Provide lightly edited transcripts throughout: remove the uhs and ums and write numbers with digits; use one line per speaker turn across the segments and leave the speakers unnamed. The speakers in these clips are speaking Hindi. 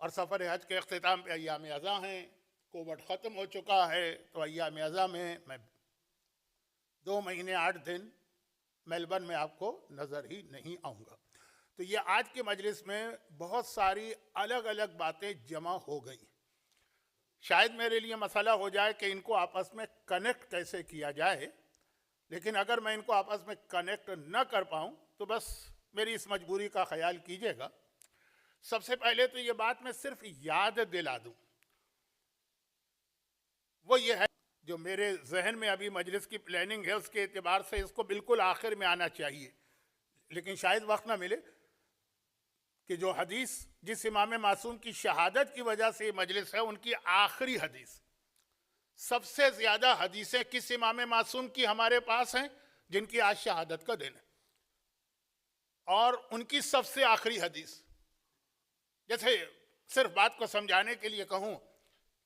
और सफ़र हज के अख्तिताम पे अय्याम अज़ा हैं। कोविड ख़त्म हो चुका है तो अय्याम अज़ा में मैं 2 महीने 8 दिन मेलबर्न में आपको नज़र ही नहीं आऊँगा। तो ये आज के मजलिस में बहुत सारी अलग अलग बातें जमा हो गई। शायद मेरे लिए मसला हो जाए कि इनको आपस में कनेक्ट कैसे किया जाए, लेकिन अगर मैं इनको आपस में कनेक्ट न कर पाऊँ तो बस मेरी इस मजबूरी का ख्याल कीजिएगा। सबसे पहले तो ये बात मैं सिर्फ याद दिला दूं, वो ये है जो मेरे जहन में अभी मजलिस की प्लानिंग है उसके एतबार से इसको बिल्कुल आखिर में आना चाहिए, लेकिन शायद वक्त ना मिले कि जो हदीस जिस इमाम मासूम की शहादत की वजह से ये मजलिस है उनकी आखिरी हदीस। सबसे ज्यादा हदीसें किस इमाम मासूम की हमारे पास हैं जिनकी आज शहादत का दिन है, और उनकी सबसे आखिरी हदीस। जैसे सिर्फ बात को समझाने के लिए कहूं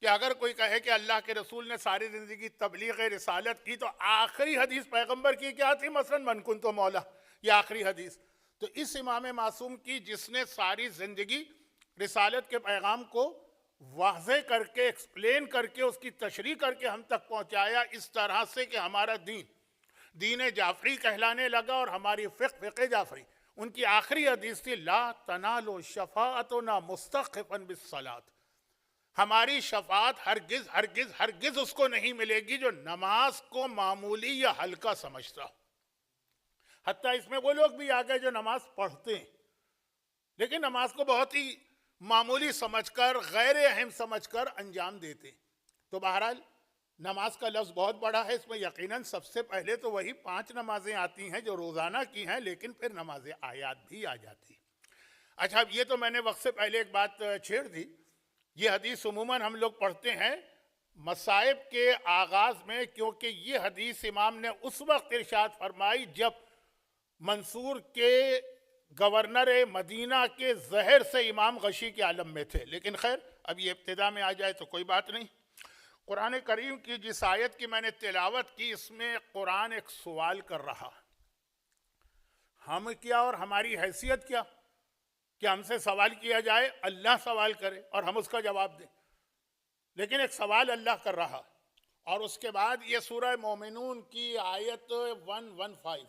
कि अगर कोई कहे कि अल्लाह के रसूल ने सारी जिंदगी तबलीग रिसालत की तो आखिरी हदीस पैगंबर की क्या थी? मसलन मन कुन तो मौला, ये आखिरी हदीस। तो इस इमाम मासूम की जिसने सारी जिंदगी रिसालत के पैगाम को वाज़े करके एक्सप्लेन करके उसकी तशरीह करके हम तक पहुंचाया इस तरह से कि हमारा दीन जाफरी कहलाने लगा और हमारी फ़िक़्ह जाफरी। उनकी आखिरी हदीस थी ला तनालो शफाअतना मुस्तखफन बिस्सलात, हमारी शफात हरगिज हरगिज हरगिज उसको नहीं मिलेगी जो नमाज को मामूली या हल्का समझता हो। हत्ता इसमें वो लोग भी आ गए जो नमाज पढ़ते हैं लेकिन नमाज को बहुत ही मामूली समझकर गैर अहम समझकर अंजाम देते। तो बहरहाल नमाज का लफ्ज़ बहुत बड़ा है, इसमें यकीनन सबसे पहले तो वही 5 नमाजें आती हैं जो रोज़ाना की हैं, लेकिन फिर नमाज आयात भी आ जाती। अच्छा, अब ये तो मैंने वक्त से पहले एक बात छेड़ दी। ये हदीस उमूमन हम लोग पढ़ते हैं मसाइब के आगाज़ में, क्योंकि ये हदीस इमाम ने उस वक्त इरशाद फरमाई जब मंसूर के गवर्नर मदीना के जहर से इमाम गशी के आलम में थे। लेकिन खैर अब ये इब्तिदा में आ जाए तो कोई बात नहीं। कुरान करीम की जिस आयत की मैंने तिलावत की इसमें कुरान एक सवाल कर रहा, हम क्या और हमारी हैसियत क्या कि हमसे सवाल किया जाए, अल्लाह सवाल करे और हम उसका जवाब दें। लेकिन एक सवाल अल्लाह कर रहा। और उसके बाद ये सूरह मोमिनून की आयत 115।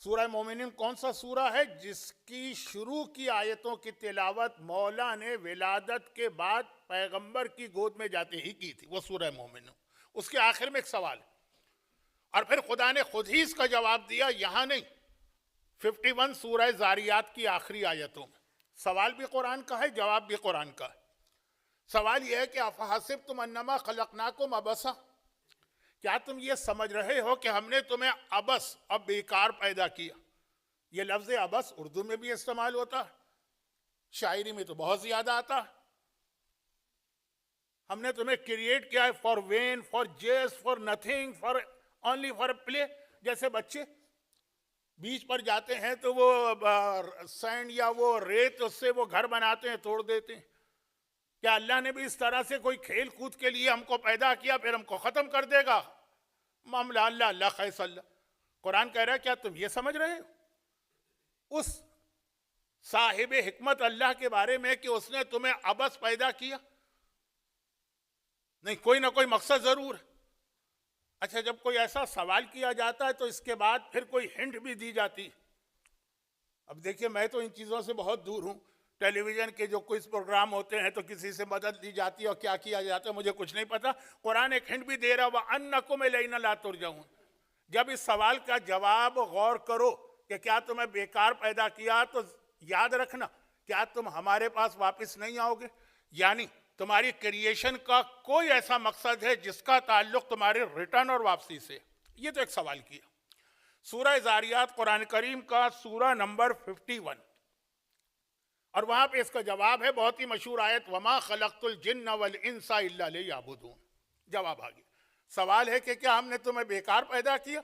सूरह मोमिनून कौन सा सूरा है जिसकी शुरू की आयतों की तिलावत मौला ने विलादत के बाद पैगंबर की गोद में जाते ही की थी? वो सूरह मोमिनून। उसके आखिर में एक सवाल, और फिर खुदा ने खुद ही इसका जवाब दिया। यहां नहीं, 51 सूरह ज़ारियात की आखिरी आयतों में सवाल भी कुरान का है, जवाब भी कुरान का है। सवाल यह है कि अफहसिब तुम अन्नमा खलकनाकुम अबसा, क्या तुम ये समझ रहे हो कि हमने तुम्हें अबस, अब बेकार पैदा किया? ये लफ्ज़ अबस उर्दू में भी इस्तेमाल होता है, शायरी में तो बहुत ज्यादा आता है। हमने तुम्हें क्रिएट किया है फॉर वेन, फॉर जेस, for nothing, for only for play. जैसे बच्चे बीच पर जाते हैं तो वो सैंड या वो रेत उससे वो घर बनाते हैं, तोड़ देते हैं। क्या अल्लाह ने भी इस तरह से कोई खेल कूद के लिए हमको पैदा किया फिर हमको खत्म कर देगा? मामला अल्लाह अल्लाह खैसल्ला। कुरान कह रहा है क्या तुम ये समझ रहे हो उस साहिब हिकमत अल्लाह के बारे में कि उसने तुम्हें अबस पैदा किया? नहीं, कोई ना कोई मकसद जरूर है। अच्छा, जब कोई ऐसा सवाल किया जाता है तो इसके बाद फिर कोई हिंट भी दी जाती। अब देखिए, मैं तो इन चीज़ों से बहुत दूर हूँ। टेलीविज़न के जो क्विज प्रोग्राम होते हैं तो किसी से मदद ली जाती है और क्या किया जाता है मुझे कुछ नहीं पता। कुरान एक हिंट भी दे रहा हुआ अन्नकुम इलैना ला तुरजाऊन। जब इस सवाल का जवाब गौर करो कि क्या तुम्हें बेकार पैदा किया, तो याद रखना क्या तुम हमारे पास वापस नहीं आओगे? यानी तुम्हारी क्रिएशन का कोई ऐसा मकसद है जिसका ताल्लुक तुम्हारे रिटर्न और वापसी से? ये तो एक सवाल किया। सूरह ज़ारियात कुरान करीम का सूरा नंबर 51, और वहां पे इसका जवाब है बहुत ही मशहूर आयत, वमा खलक़तुल जिन्न वल इंसा इल्ला लियअबुदून। जवाब आ गया। सवाल है कि क्या हमने तुम्हें बेकार पैदा किया?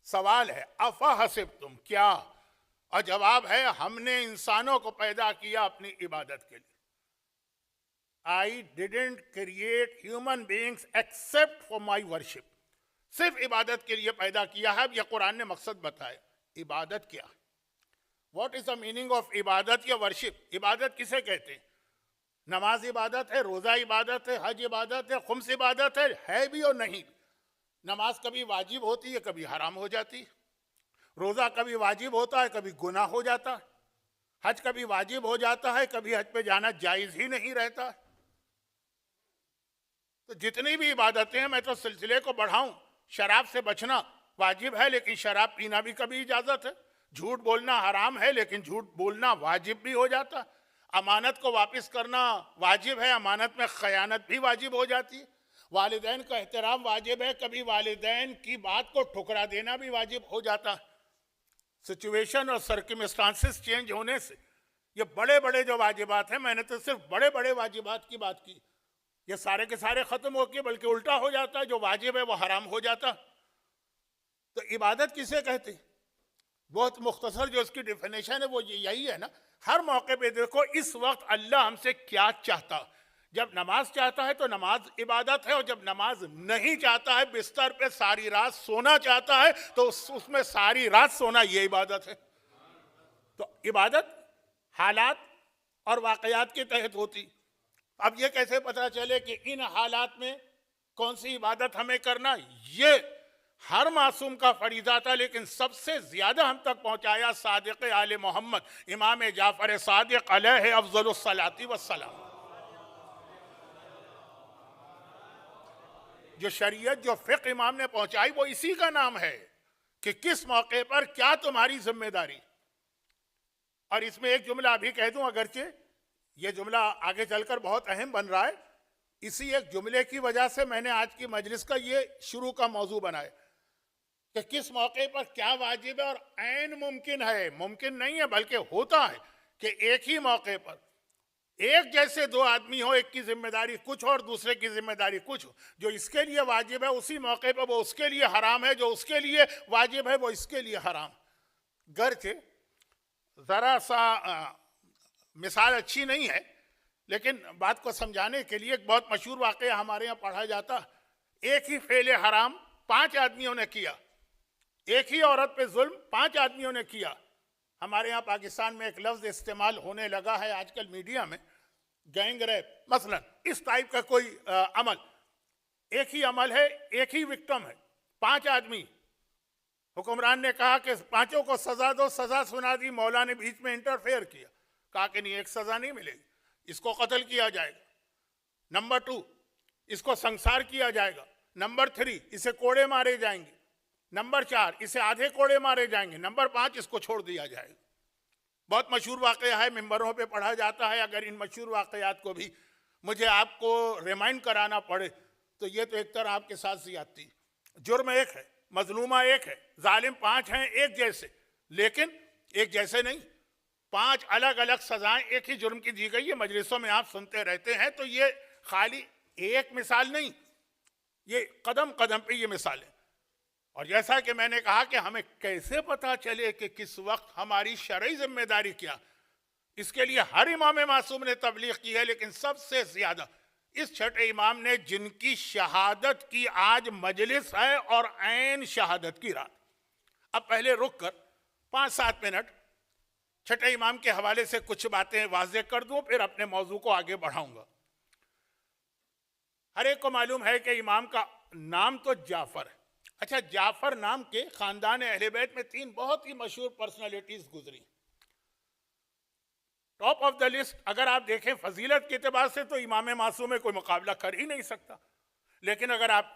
सवाल है अफहसिबतुम, क्या? और जवाब है हमने इंसानों को पैदा किया अपनी इबादत के लिए। I didn't create human beings except for my worship. सिर्फ इबादत के लिए पैदा किया है। अब यह कुरान ने मकसद बताया। इबादत क्या है? What is the meaning of इबादत या वर्शिप? इबादत किसे कहते हैं? नमाज इबादत है, रोजा इबादत है, हज इबादत है, खुम्स इबादत है भी और नहीं। नमाज कभी वाजिब होती है, कभी हराम हो जाती है। रोजा कभी वाजिब होता है, कभी गुनाह हो जाता है। हज कभी वाजिब हो जाता है, कभी हज पे जाना जायज ही नहीं रहता। तो जितनी भी इबादतें हैं, मैं तो सिलसिले को बढ़ाऊं। शराब से बचना वाजिब है, लेकिन शराब पीना भी कभी इजाजत है। झूठ बोलना हराम है, लेकिन झूठ बोलना वाजिब भी हो जाता है। अमानत को वापस करना वाजिब है, अमानत में खयानत भी वाजिब हो जाती है। वालिदैन का एहतराम वाजिब है, कभी वालिदैन की बात को ठुकरा देना भी वाजिब हो जाता है। सिचुएशन और सर्कमस्टांसेस चेंज होने से ये बड़े बड़े जो वाजिबात हैं, मैंने तो सिर्फ बड़े बड़े वाजिबात की बात की, ये सारे के सारे खत्म हो गए, बल्कि उल्टा हो जाता है, जो वाजिब है वो हराम हो जाता। तो इबादत किसे कहते? बहुत मुख्तसर जो इसकी डिफिनेशन है वो यही है ना। हर मौके पे देखो इस वक्त अल्लाह हमसे क्या चाहता। जब नमाज चाहता है तो नमाज इबादत है, और जब नमाज नहीं चाहता है, बिस्तर पे सारी रात सोना चाहता है, तो उसमें सारी रात सोना ये इबादत है। तो इबादत हालात और वाकयात के तहत होती। अब ये कैसे पता चले कि इन हालात में कौन सी इबादत हमें करना? ये हर मासूम का फरीजा था, लेकिन सबसे ज्यादा हम तक पहुंचाया सादिक आले मोहम्मद इमाम जाफर सादिक अलैहि अफजलुस सलाती वस्सलाम। जो शरीयत, जो फिक़्ह इमाम ने पहुंचाई, वो इसी का नाम है कि किस मौके पर क्या तुम्हारी जिम्मेदारी। और इसमें एक जुमला अभी कह दूं, अगरचे ये जुमला आगे चलकर बहुत अहम बन रहा है। इसी एक जुमले की वजह से मैंने आज की मजलिस का ये शुरू का मौजू बनाया कि किस मौके पर क्या वाजिब है। और ऐन मुमकिन है, मुमकिन नहीं है बल्कि होता है कि एक ही मौके पर एक जैसे दो आदमी हो, एक की जिम्मेदारी कुछ और दूसरे की जिम्मेदारी कुछ हो। जो इसके लिए वाजिब है उसी मौके पर वो उसके लिए हराम है, जो उसके लिए वाजिब है वो इसके लिए हराम। गर्चे जरा सा मिसाल अच्छी नहीं है, लेकिन बात को समझाने के लिए एक बहुत मशहूर वाकया हमारे यहाँ पढ़ा जाता। एक ही फेले हराम 5 आदमियों ने किया, एक ही औरत पे जुल्म 5 आदमियों ने किया। हमारे यहाँ पाकिस्तान में एक लफ्ज इस्तेमाल होने लगा है आजकल मीडिया में, गैंग रेप। मसलन इस टाइप का कोई अमल, एक ही अमल है, एक ही विक्टिम है, 5 आदमी। हुक्मरान ने कहा कि 5 को सजा दो, सजा सुना दी। मौला ने बीच में इंटरफेयर किया, कहा कि नहीं, एक सजा नहीं मिलेगी, इसको कत्ल किया जाएगा। नंबर 2, इसको संसार किया जाएगा। नंबर 3, इसे कोड़े मारे जाएंगे। नंबर 4, इसे आधे कोड़े मारे जाएंगे। नंबर 5, इसको छोड़ दिया जाएगा। बहुत मशहूर वाकया है, मिंबरों पे पढ़ा जाता है। अगर इन मशहूर वाकयात को भी मुझे आपको रिमाइंड कराना पड़े तो ये तो एक तरह आपके साथ ज्यादती। जुर्म एक है, मजलूमा एक है, जालिम 5 हैं एक जैसे, लेकिन एक जैसे नहीं, 5 अलग अलग सजाएं एक ही जुर्म की दी गई है। मजलिसों में आप सुनते रहते हैं। तो ये खाली एक मिसाल नहीं, ये कदम कदम पे ये मिसाल है। और जैसा कि मैंने कहा कि हमें कैसे पता चले कि किस वक्त हमारी शरई जिम्मेदारी क्या, इसके लिए हर इमाम मासूम ने तबलीग की है, लेकिन सबसे ज्यादा इस छठे इमाम ने, जिनकी शहादत की आज मजलिस है और ऐन शहादत की रात। अब पहले रुक कर 5-7 मिनट छठे इमाम के हवाले से कुछ बातें वाज़ेह कर दूं, फिर अपने मौजू को आगे बढ़ाऊंगा। हर एक को मालूम है कि इमाम का नाम तो जाफर है। अच्छा, जाफर नाम के खानदान अहले बैत में 3 बहुत ही मशहूर पर्सनालिटीज गुजरी। टॉप ऑफ द लिस्ट अगर आप देखें फजीलत के एतबार से तो इमाम मासूम में कोई मुकाबला कर ही नहीं सकता, लेकिन अगर आप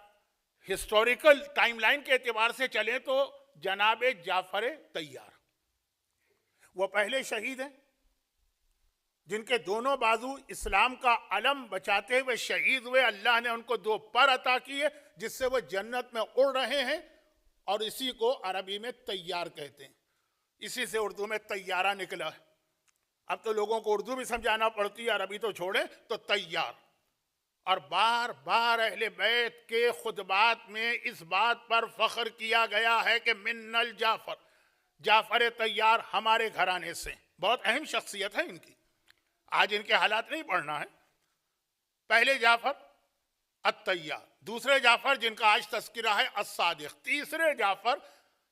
हिस्टोरिकल टाइमलाइन के एतबार से चलें तो जनाब जाफर तैयार, वो पहले शहीद हैं जिनके दोनों बाजू इस्लाम का अलम बचाते हुए शहीद हुए। अल्लाह ने उनको 2 पर अता किए जिससे वो जन्नत में उड़ रहे हैं, और इसी को अरबी में तैयार कहते हैं। इसी से उर्दू में तैयारा निकला है। अब तो लोगों को उर्दू भी समझाना पड़ती है, अरबी तो छोड़े, तो तैयार। और बार बार अहले बैत के खुतबात में इस बात पर फख्र किया गया है कि मिन्नल जाफर, जाफर तैयार हमारे घराने से। बहुत अहम शख्सियत है इनकी, आज इनके हालात नहीं पढ़ना है। पहले जाफर अत्तैयार, दूसरे जाफर जिनका आज तस्किरा है अस्सादिक, तीसरे जाफर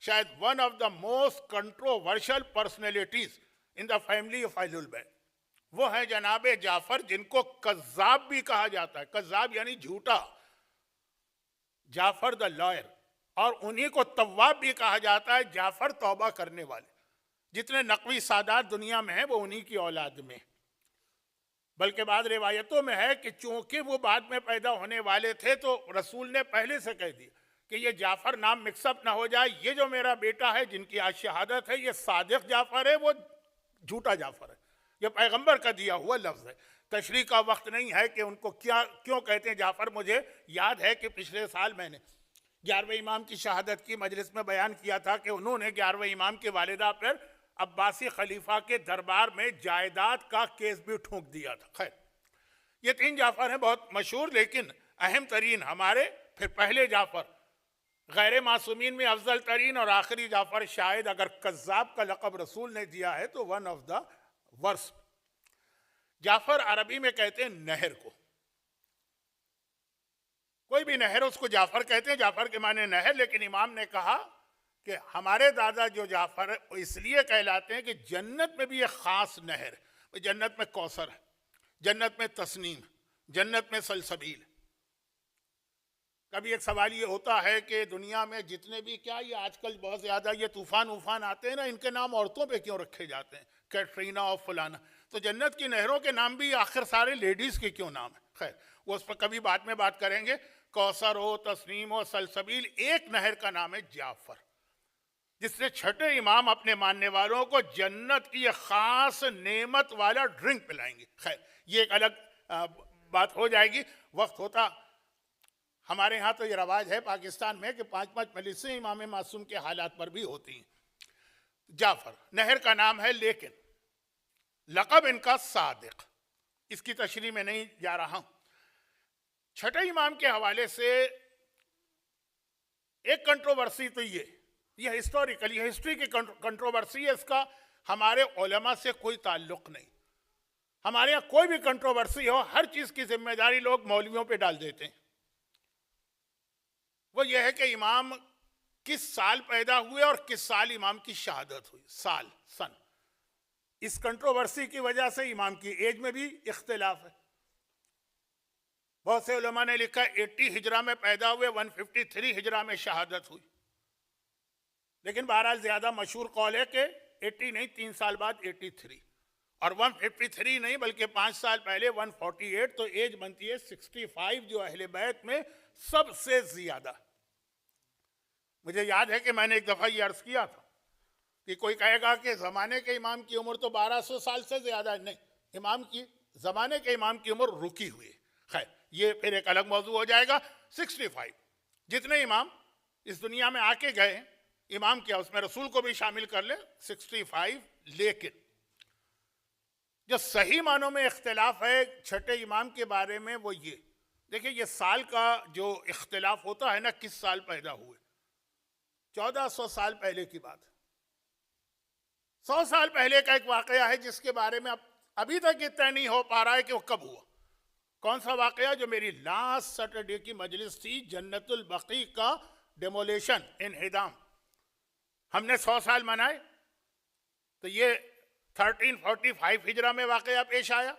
शायद one of the most controversial personalities in the family of अहलुल बैत, वो है जनाब जाफर, जिनको कज़्ज़ाब भी कहा जाता है। कज़्ज़ाब यानी झूठा, जाफर द लॉयर, और उन्हीं को तव्वाब भी कहा जाता है, जाफर तौबा करने वाले। जितने नकवी सादात दुनिया में हैं वो उन्हीं की औलाद में। बल्कि बाद रिवायतों में है कि चूंकि वो बाद में पैदा होने वाले थे तो रसूल ने पहले से कह दिया कि ये जाफर नाम मिक्सअप ना हो जाए, ये जो मेरा बेटा है जिनकी आज शहादत है, ये सादिक जाफर है, वो झूठा जाफर है। ये पैगंबर का दिया हुआ लफ्ज़ है। तशरीह का वक्त नहीं है कि उनको क्या क्यों कहते हैं जाफर। मुझे याद है कि पिछले साल मैंने 11वें इमाम की शहादत की मजलिस में बयान किया था कि उन्होंने 11वें इमाम के वालिदा पर अब्बासी खलीफा के दरबार में जायदाद का केस भी ठोंक दिया था। खैर, ये 3 जाफर हैं बहुत मशहूर, लेकिन अहम तरीन हमारे फिर पहले जाफर, गैर मासूमीन में अफजल तरीन, और आखिरी जाफर शायद अगर कज़्ज़ाब का लक़ब रसूल ने दिया है तो one of the worst. Jafar अरबी में कहते हैं नहर को, कोई भी नहर उसको जाफर कहते हैं, जाफर के माने नहर। लेकिन इमाम ने कहा कि हमारे दादा जो जाफर है वो इसलिए कहलाते हैं कि जन्नत में भी एक ख़ास नहर है। जन्नत में कौसर है, जन्नत में तस्नीम, जन्नत में सलसबील। कभी एक सवाल ये होता है कि दुनिया में जितने भी क्या ये आजकल बहुत ज़्यादा ये तूफ़ान वूफ़ान आते हैं ना, इनके नाम औरतों पे क्यों रखे जाते हैं, कैटरीना और फलाना। तो जन्नत की नहरों के नाम भी आखिर सारे लेडीज़ के क्यों नाम है? खैर, वो उस पर कभी बाद में बात करेंगे। कौसर हो, तस्नीम हो, सलसबील, एक नहर का नाम है जाफर, जिससे छठे इमाम अपने मानने वालों को जन्नत की ख़ास नेमत वाला ड्रिंक पिलाएंगे। खैर, ये एक अलग बात हो जाएगी, वक्त होता। हमारे यहाँ तो ये रवाज है पाकिस्तान में कि 5-5 मजलिसें इमाम मासूम के हालात पर भी होती हैं। जाफर नहर का नाम है, लेकिन लक़ब इनका सादिक। इसकी तशरीह में नहीं जा रहा हूँ। छठे इमाम के हवाले से एक कंट्रोवर्सी तो ये हिस्टोरिकल, ये हिस्ट्री की कंट्रोवर्सी है, इसका हमारे उलमा से कोई ताल्लुक़ नहीं। हमारे यहाँ कोई भी कंट्रोवर्सी हो, हर चीज़ की जिम्मेदारी लोग मौलवियों पे डाल देते हैं। वो ये है कि इमाम किस साल पैदा हुए और किस साल इमाम की शहादत हुई, साल, सन। इस कंट्रोवर्सी की वजह से इमाम की एज में भी इख्तिलाफ है। बहुत से उलमा ने लिखा 80 हिजरा में पैदा हुए, 153 हिजरा में शहादत हुई। लेकिन बहरहाल ज़्यादा मशहूर कौल है कि 80 नहीं, 3 साल बाद 83, और 153 नहीं बल्कि 5 साल पहले 148, तो एज बनती है 65, जो अहले बैत में सबसे ज़्यादा। मुझे याद है कि मैंने एक दफ़ा ये अर्ज़ किया था कि कोई कहेगा कि ज़माने के इमाम की उम्र तो 1200 साल से ज़्यादा है। नहीं, ज़माने के इमाम की उम्र रुकी हुई है। खैर, ये फिर एक अलग मौजू हो जाएगा। 65 जितने इमाम इस दुनिया में आके गए, इमाम क्या उसमें रसूल को भी शामिल कर ले, 65। लेकिन जो सही मानों में इख्तिलाफ है छठे इमाम के बारे में वो ये देखिए, ये साल का जो इख्तिलाफ होता है ना, किस साल पैदा हुए, 1400 साल पहले की बात है। 100 साल पहले का एक वाकया है जिसके बारे में अभी तक ये तय नहीं हो पा रहा है कि वो कब हुआ। कौन सा वाकया? जो मेरी लास्ट सैटरडे की मजलिस थी, जन्नतुल बकी का डेमोलेशन, इनहिदाम। हमने 100 साल मनाए, तो ये 1345 हिजरा में वाकया पेश आया,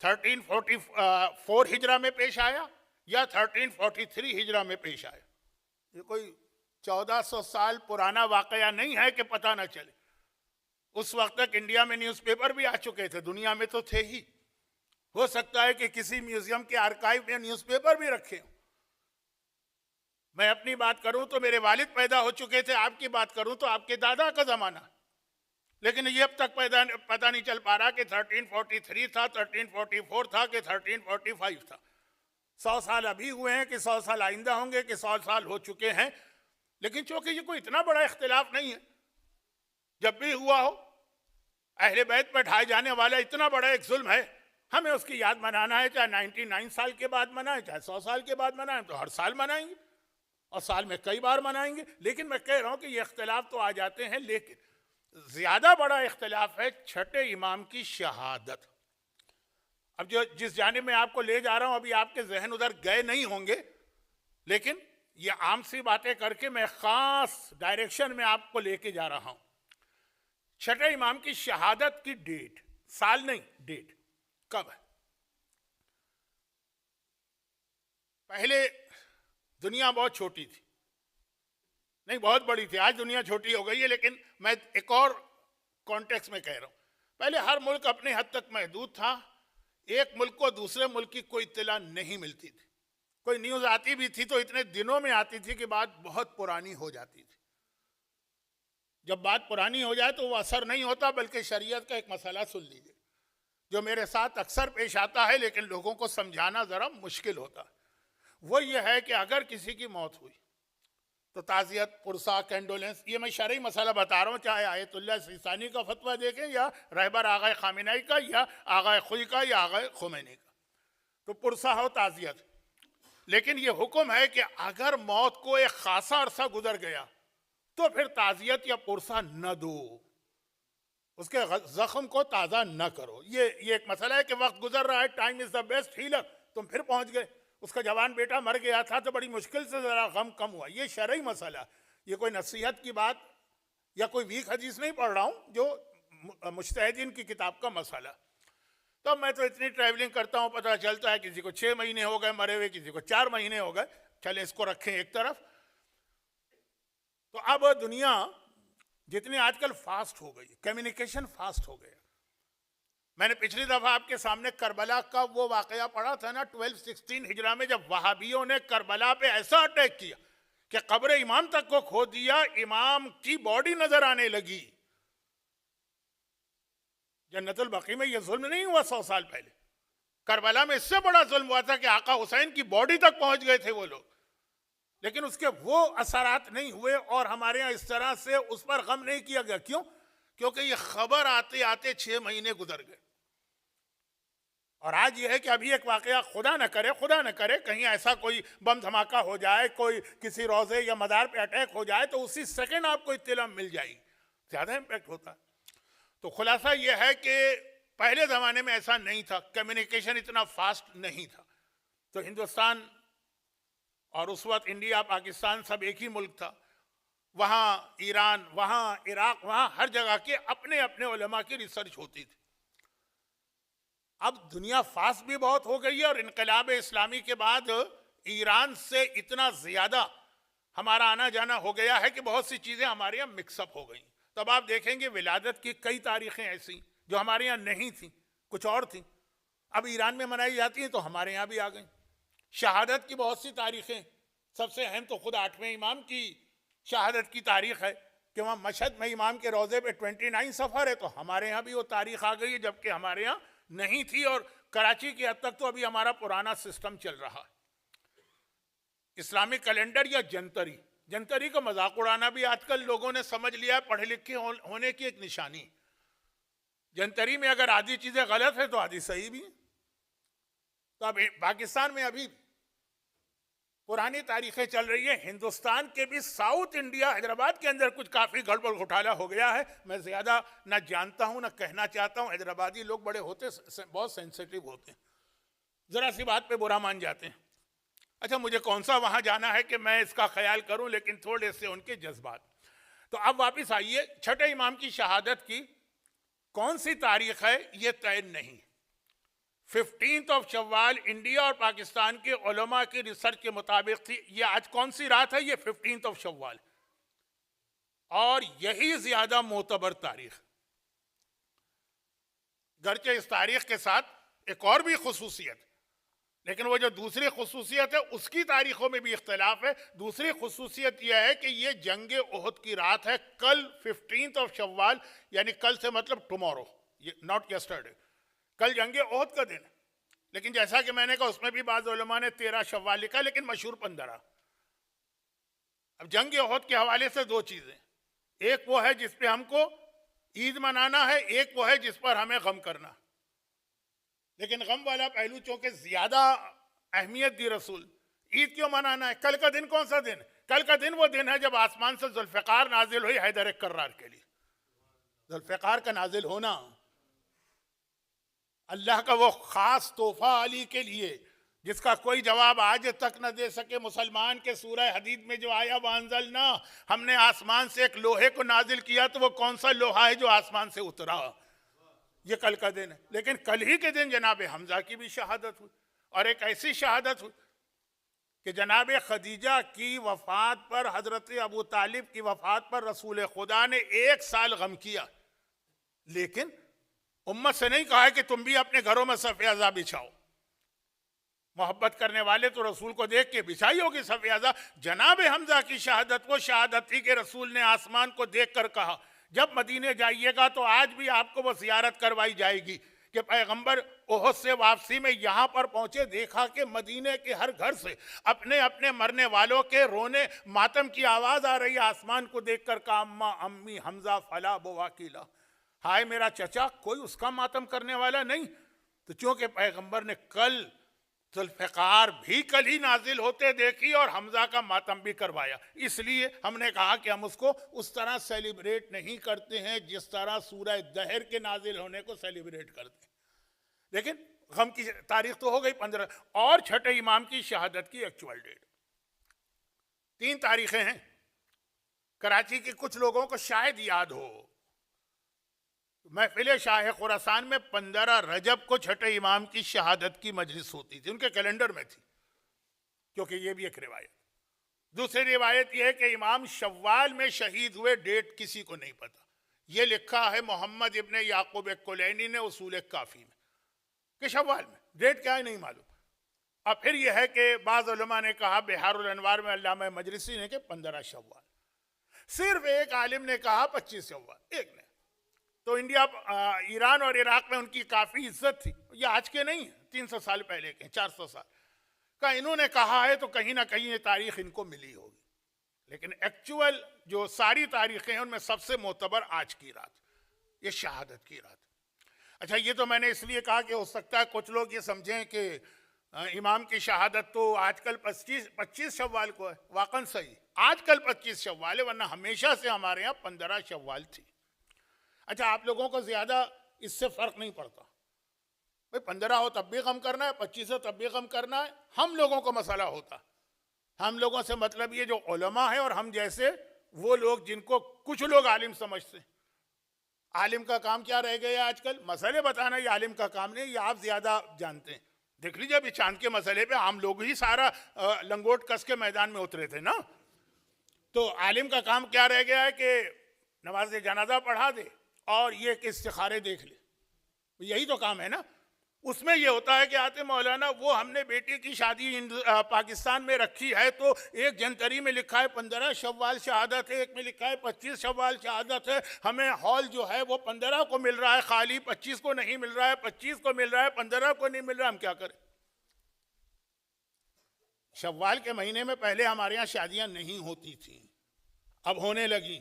1344 हिजरा में पेश आया, या 1343 हिजरा में पेश आया। ये कोई 1400 साल पुराना वाकया नहीं है कि पता ना चले। उस वक्त तक इंडिया में न्यूज़पेपर भी आ चुके थे, दुनिया में तो थे ही। हो सकता है कि किसी म्यूजियम के आर्काइव में न्यूज़पेपर भी रखे हों। मैं अपनी बात करूं तो मेरे वालिद पैदा हो चुके थे, आपकी बात करूं तो आपके दादा का ज़माना। लेकिन ये अब तक पता नहीं चल पा रहा कि 1343 था, 1344 था कि 1345 था। 100 साल अभी हुए हैं कि 100 साल आइंदा होंगे कि 100 साल हो चुके हैं। लेकिन चूंकि ये कोई इतना बड़ा इख्तिलाफ नहीं है, जब भी हुआ हो अहले बैत पर ढाए जाने वाला इतना बड़ा एक जुल्म है, हमें उसकी याद मनाना है, चाहे 99 साल के बाद मनाएं, चाहे 100 साल के बाद मनाएं, तो हर साल मनाएंगे और साल में कई बार मनाएंगे। लेकिन मैं कह रहा हूं कि ये इख्तिलाफ तो आ जाते हैं, लेकिन ज्यादा बड़ा इख्तिलाफ है छठे इमाम की शहादत। अब जो जिस जानिब में आपको ले जा रहा हूं, अभी आपके जहन उधर गए नहीं होंगे, लेकिन ये आम सी बातें करके मैं खास डायरेक्शन में आपको लेके जा रहा हूं। छठे इमाम की शहादत की डेट, साल नहीं डेट, कब है? पहले दुनिया बहुत छोटी थी, नहीं बहुत बड़ी थी, आज दुनिया छोटी हो गई है, लेकिन मैं एक और कॉन्टेक्स्ट में कह रहा हूं। पहले हर मुल्क अपने हद तक महदूद था, एक मुल्क को दूसरे मुल्क की कोई इत्तला नहीं मिलती थी, कोई न्यूज आती भी थी तो इतने दिनों में आती थी कि बात बहुत पुरानी हो जाती थी। जब बात पुरानी हो जाए तो वो असर नहीं होता, बल्कि शरीयत का एक मसला सुन लीजिए जो मेरे साथ अक्सर पेश आता है, लेकिन लोगों को समझाना जरा मुश्किल होता है। वो ये है कि अगर किसी की मौत हुई तो ताज़ियत, पुरसा, कैंडोलेंस, ये मैं शरई मसला बता रहा हूँ, चाहे आयतुल्लाह सिस्तानी का फतवा देखें या रहबर आगा खामिनाई का या आगा खुई का या आगा खुमैनी का, तो पुरसा हो, ताज़ियत। लेकिन ये हुक्म है कि अगर मौत को एक खासा अरसा गुजर गया तो फिर ताज़ियत या पुरसा न दो, उसके जख्म को ताज़ा न करो। ये एक मसला है कि वक्त गुजर रहा है, time is the best healer, तुम फिर पहुंच गए, उसका जवान बेटा मर गया था तो बड़ी मुश्किल से जरा गम कम हुआ। ये शरई मसला, ये कोई नसीहत की बात या कोई वीक हदीस नहीं पढ़ रहा हूं, जो मुज्तहिदीन की किताब का मसला। तो मैं तो इतनी ट्रैवलिंग करता हूं, पता चलता है किसी को 6 महीने हो गए मरे हुए, किसी को 4 महीने हो गए, चले इसको रखें एक तरफ। तो अब दुनिया जितनी आजकल फास्ट हो गई, कम्युनिकेशन फास्ट हो गया। मैंने पिछली दफा आपके सामने करबला का वो वाकया पढ़ा था ना, 1216 हिजरा में, जब वहाबियों ने करबला पे ऐसा अटैक किया कि कब्र इमाम तक को खो दिया, इमाम की बॉडी नजर आने लगी। जन्नतुल बकी में ये जुल्म नहीं हुआ 100 साल पहले, करबला में इससे बड़ा जुल्म हुआ था कि आका हुसैन की बॉडी तक पहुंच गए थे वो लोग, लेकिन उसके वो असरात नहीं हुए और हमारे यहाँ इस तरह से उस पर गम नहीं किया गया। क्यों? क्योंकि ये खबर आते आते 6 महीने गुजर गए। और आज ये है कि अभी एक वाकया, खुदा न करे कहीं ऐसा कोई बम धमाका हो जाए, कोई किसी रोजे या मदार पे अटैक हो जाए, तो उसी सेकंड आपको इत्तला मिल जाएगी, ज्यादा इम्पैक्ट होता है। तो खुलासा ये है कि पहले जमाने में ऐसा नहीं था, कम्युनिकेशन इतना फास्ट नहीं था। तो हिंदुस्तान और उस वक्त इंडिया, पाकिस्तान सब एक ही मुल्क था। वहाँ ईरान, वहाँ इराक, वहाँ हर जगह के अपने अपने उलमा की रिसर्च होती थी। अब दुनिया फास्ट भी बहुत हो गई है और इनकलाब इस्लामी के बाद ईरान से इतना ज्यादा हमारा आना जाना हो गया है कि बहुत सी चीजें हमारे यहाँ मिक्सअप हो गई। तब आप देखेंगे विलादत की कई तारीखें ऐसी जो हमारे यहाँ नहीं थी, कुछ और थी, अब ईरान में मनाई जाती हैं तो हमारे यहाँ भी आ गई। शहादत की बहुत सी तारीखें, सबसे अहम तो खुद 8वें इमाम की शहादत की तारीख है कि वहाँ मशहद में इमाम के रोजे पे 29 सफ़र है, तो हमारे यहाँ भी वो तारीख आ गई है, जबकि हमारे यहाँ नहीं थी। और कराची की हद तक तो अभी हमारा पुराना सिस्टम चल रहा है। इस्लामिक कैलेंडर या जंतरी का मजाक उड़ाना भी आजकल लोगों ने समझ लिया है, पढ़े लिखे होने की एक निशानी। जंतरी में अगर आधी चीजें गलत है तो आधी सही भी है। तो अब पाकिस्तान में अभी पुरानी तारीखें चल रही है, हिंदुस्तान के भी साउथ इंडिया, हैदराबाद के अंदर कुछ काफी गड़बड़ घोटाला हो गया है। मैं ज्यादा ना जानता हूं ना कहना चाहता हूं, हैदराबादी लोग बड़े होते, बहुत सेंसिटिव होते हैं, जरा सी बात पे बुरा मान जाते हैं। अच्छा, मुझे कौन सा वहां जाना है कि मैं इसका ख्याल करूं, लेकिन थोड़े से उनके जज्बात। तो अब वापिस आइए, छठे इमाम की शहादत की कौन सी तारीख है ये तय नहीं। 15 शव्वाल इंडिया और पाकिस्तान के उलमा की रिसर्च के मुताबिक थी। ये आज कौन सी रात है? ये 15 शव्वाल, और यही ज्यादा मोतबर तारीख। गरचे इस तारीख के साथ एक और भी खुसूसियत, लेकिन वो जो दूसरी खुसूसियत है उसकी तारीखों में भी इख्तिलाफ है। दूसरी खुसूसियत यह है कि ये जंग ओहद की रात है, कल 15 शव्वाल, यानी कल से मतलब टुमारो, नॉट यस्टरडे। कल जंग ओहद का दिन है, लेकिन जैसा कि मैंने कहा उसमें भी बाज़ उलमा ने 13 शव्वाल लिखा, लेकिन मशहूर 15। अब जंग ओहद के हवाले से दो चीजें, एक वो है जिस पे हमको ईद मनाना है, एक वो है जिस पर हमें गम करना। लेकिन गम वाला पहलू चूंकि ज्यादा अहमियत दी रसूल, ईद क्यों मनाना है? कल का दिन कौन सा दिन? कल का दिन वो दिन है जब आसमान से जुल्फ़िकार नाजिल हुई हैदर कर्रार के लिए। जुल्फ़िकार का नाजिल होना अल्लाह का वो खास तोहफा अली के लिए जिसका कोई जवाब आज तक न दे सके मुसलमान के सूरह हदीद में जो आया वांजल ना, हमने आसमान से एक लोहे को नाजिल किया, तो वो कौन सा लोहा है जो आसमान से उतरा? ये कल का दिन है। लेकिन कल ही के दिन जनाब हमजा की भी शहादत हुई, और एक ऐसी शहादत हुई कि जनाब खदीजा की वफात पर, हजरत अबू तालिब की वफात पर रसूल खुदा ने 1 साल गम किया, लेकिन उम्मत से नहीं कहा कि तुम भी अपने घरों में सफ़-ए-अज़ा बिछाओ। मोहब्बत करने वाले तो रसूल को देख के बिछाई होगी सफ़-ए-अज़ा। जनाब हमजा की शहादत, वो शहादत थी कि रसूल ने आसमान को देख कर कहा, जब मदीने जाइएगा तो आज भी आपको वो ज़ियारत करवाई जाएगी कि पैगंबर ओहद से वापसी में यहाँ पर पहुँचे, देखा कि मदीने के हर घर से अपने अपने मरने वालों के रोने मातम की आवाज़ आ रही है। आसमान को देख कर कहा, अम्मा अम्मी हमजा फला बोवाकिला, हाय मेरा चचा, कोई उसका मातम करने वाला नहीं। तो चूँकि पैगंबर ने कल जुल्फ़िकार भी कल ही नाजिल होते देखी और हमजा का मातम भी करवाया, इसलिए हमने कहा कि हम उसको उस तरह सेलिब्रेट नहीं करते हैं जिस तरह सूरह दहर के नाजिल होने को सेलिब्रेट करते हैं। लेकिन गम की तारीख तो हो गई 15, और छठे इमाम की शहादत की एक्चुअल डेट 3 तारीखें हैं। कराची के कुछ लोगों को शायद याद हो, महफिल शाह खुरासान में 15 रजब को छठे इमाम की शहादत की मजलिस होती थी, उनके कैलेंडर में थी, क्योंकि ये भी एक रिवायत। दूसरी रिवायत यह है कि इमाम शव्वाल में शहीद हुए, डेट किसी को नहीं पता। ये लिखा है मोहम्मद इब्ने याकूब कुलैनी ने उसूल काफ़ी में कि शव्वाल में, डेट क्या है नहीं मालूम। और फिर यह है कि बाज़ उलमा ने कहा, बिहारुल अनवार में अल्लामा मजलिसी ने कि 15 शव्वाल। सिर्फ एक आलिम ने कहा 25 शव्वाल, एक ने। तो इंडिया, ईरान और इराक में उनकी काफ़ी इज्जत थी, ये आज के नहीं है, 300 साल पहले के, 400 साल का इन्होंने कहा है, तो कहीं ना कहीं ये तारीख इनको मिली होगी। लेकिन एक्चुअल जो सारी तारीखें हैं उनमें सबसे मोतबर आज की रात, ये शहादत की रात। अच्छा, ये तो मैंने इसलिए कहा कि हो सकता है कुछ लोग ये समझें कि इमाम की शहादत तो आजकल 25 शव्वाल को है। वाकई सही, आजकल 25 शव्वाल है, वरना हमेशा से हमारे यहाँ 15 शव्वाल थी। अच्छा, आप लोगों को ज़्यादा इससे फ़र्क नहीं पड़ता, भाई 15 हो तब भी गम करना है, 25 हो तब भी गम करना है। हम लोगों को मसला होता, हम लोगों से मतलब ये जो उलमा है और हम जैसे वो लोग जिनको कुछ लोग आलिम समझते हैं। आलिम का काम क्या रह गया आजकल? मसले बताना, ये आलिम का काम नहीं, ये आप ज़्यादा जानते हैं। देख लीजिए, अभी चांद के मसले पे हम लोग ही सारा लंगोट कस के मैदान में उतरे थे ना। तो आलिम का काम क्या रह गया है कि नमाज जनाजा पढ़ा दे और ये कि इस्तिखारे देख ले, यही तो काम है ना। उसमें ये होता है कि आते मौलाना, वो हमने बेटी की शादी पाकिस्तान में रखी है, तो एक जनतरी में लिखा है 15 शव्वाल शहादत है, एक में लिखा है 25 शव्वाल शहादत है। हमें हॉल जो है वो 15 को मिल रहा है खाली, 25 को नहीं मिल रहा है, 25 को मिल रहा है, 15 को नहीं मिल रहा है, हम क्या करें? शव्वाल के महीने में पहले हमारे यहाँ शादियां नहीं होती थी, अब होने लगी।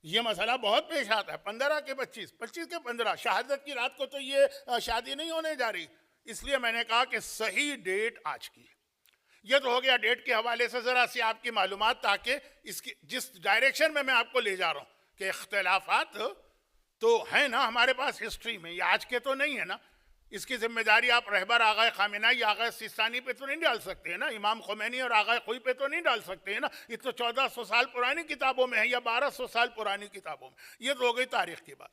ये मसला बहुत पेश आता है, 15 के 25, 25 के 15, शहादत की रात को तो ये शादी नहीं होने जा रही। इसलिए मैंने कहा कि सही डेट आज की है। ये तो हो गया डेट के हवाले से ज़रा सी आपकी मालूमात, ताकि इसकी जिस डायरेक्शन में मैं आपको ले जा रहा हूँ कि इख्तलाफात तो हैं ना हमारे पास हिस्ट्री में, ये आज के तो नहीं है ना। इसकी जिम्मेदारी आप रहबर आगा खामेनाई, आगा सिस्तानी पे तो नहीं डाल सकते हैं ना, इमाम खुमैनी और आगा खुई पे तो नहीं डाल सकते हैं ना। ये तो 1400 साल पुरानी किताबों में है या 1200 साल पुरानी किताबों में। ये तो हो गई तारीख की बात।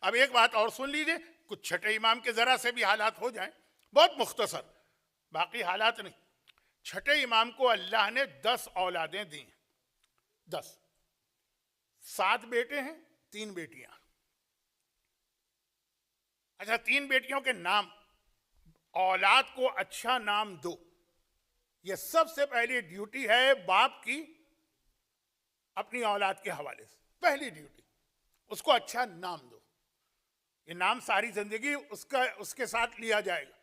अब एक बात और सुन लीजिए, कुछ छठे इमाम के ज़रा से भी हालात हो जाएं, बहुत मुख्तसर, बाकी हालात नहीं। छठे इमाम को अल्लाह ने 10 औलादें दी, 10, 7 बेटे हैं, 3 बेटियां। अच्छा, 3 बेटियों के नाम, औलाद को अच्छा नाम दो, ये सबसे पहली ड्यूटी है बाप की अपनी औलाद के हवाले से। पहली ड्यूटी, उसको अच्छा नाम दो। ये नाम सारी जिंदगी उसके साथ लिया जाएगा,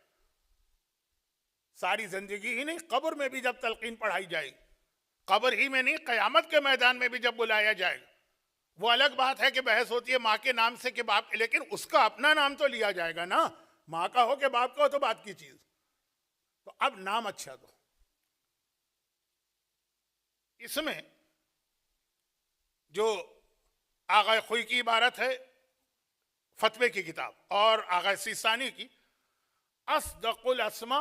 सारी जिंदगी ही नहीं, कब्र में भी जब तलकीन पढ़ाई जाएगी, कब्र ही में नहीं, क़यामत के मैदान में भी जब बुलाया जाएगा। वो अलग बात है कि बहस होती है माँ के नाम से कि बाप के, लेकिन उसका अपना नाम तो लिया जाएगा ना, माँ का हो कि बाप का हो तो बात की चीज। तो अब नाम अच्छा दो। इसमें जो आगा खुई की इबारत है फतवे की किताब और आगा सिस्तानी की, असदकुल अस्मा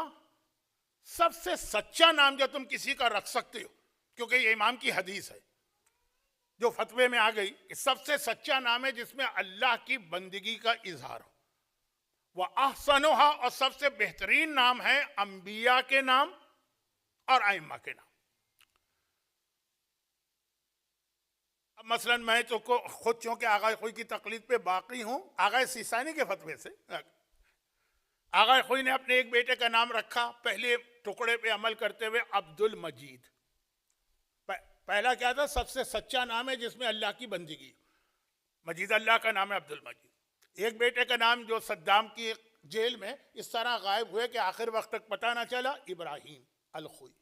सबसे सच्चा नाम जो तुम किसी का रख सकते हो, क्योंकि ये इमाम की हदीस है जो फतवे में आ गई कि सबसे सच्चा नाम है जिसमें अल्लाह की बंदगी का इजहार हो, वह अहसनुहा, और सबसे बेहतरीन नाम है अंबिया के नाम और आइम्मा के नाम। अब मसलन मैं तो खुद चूंकि आगा खुई की तकलीद पे बाकी हूं, आगा सीसानी के फतवे से आगा खुई ने अपने एक बेटे का नाम रखा पहले टुकड़े पे अमल करते हुए अब्दुल मजीद। पहला क्या था? सबसे सच्चा नाम है जिसमें अल्लाह की बंदगी, मजीद अल्लाह का नाम है अब्दुल मजीद। एक बेटे का नाम जो सद्दाम की जेल में इस तरह गायब हुए कि आखिर वक्त तक पता ना चला, इब्राहिम अल खुई।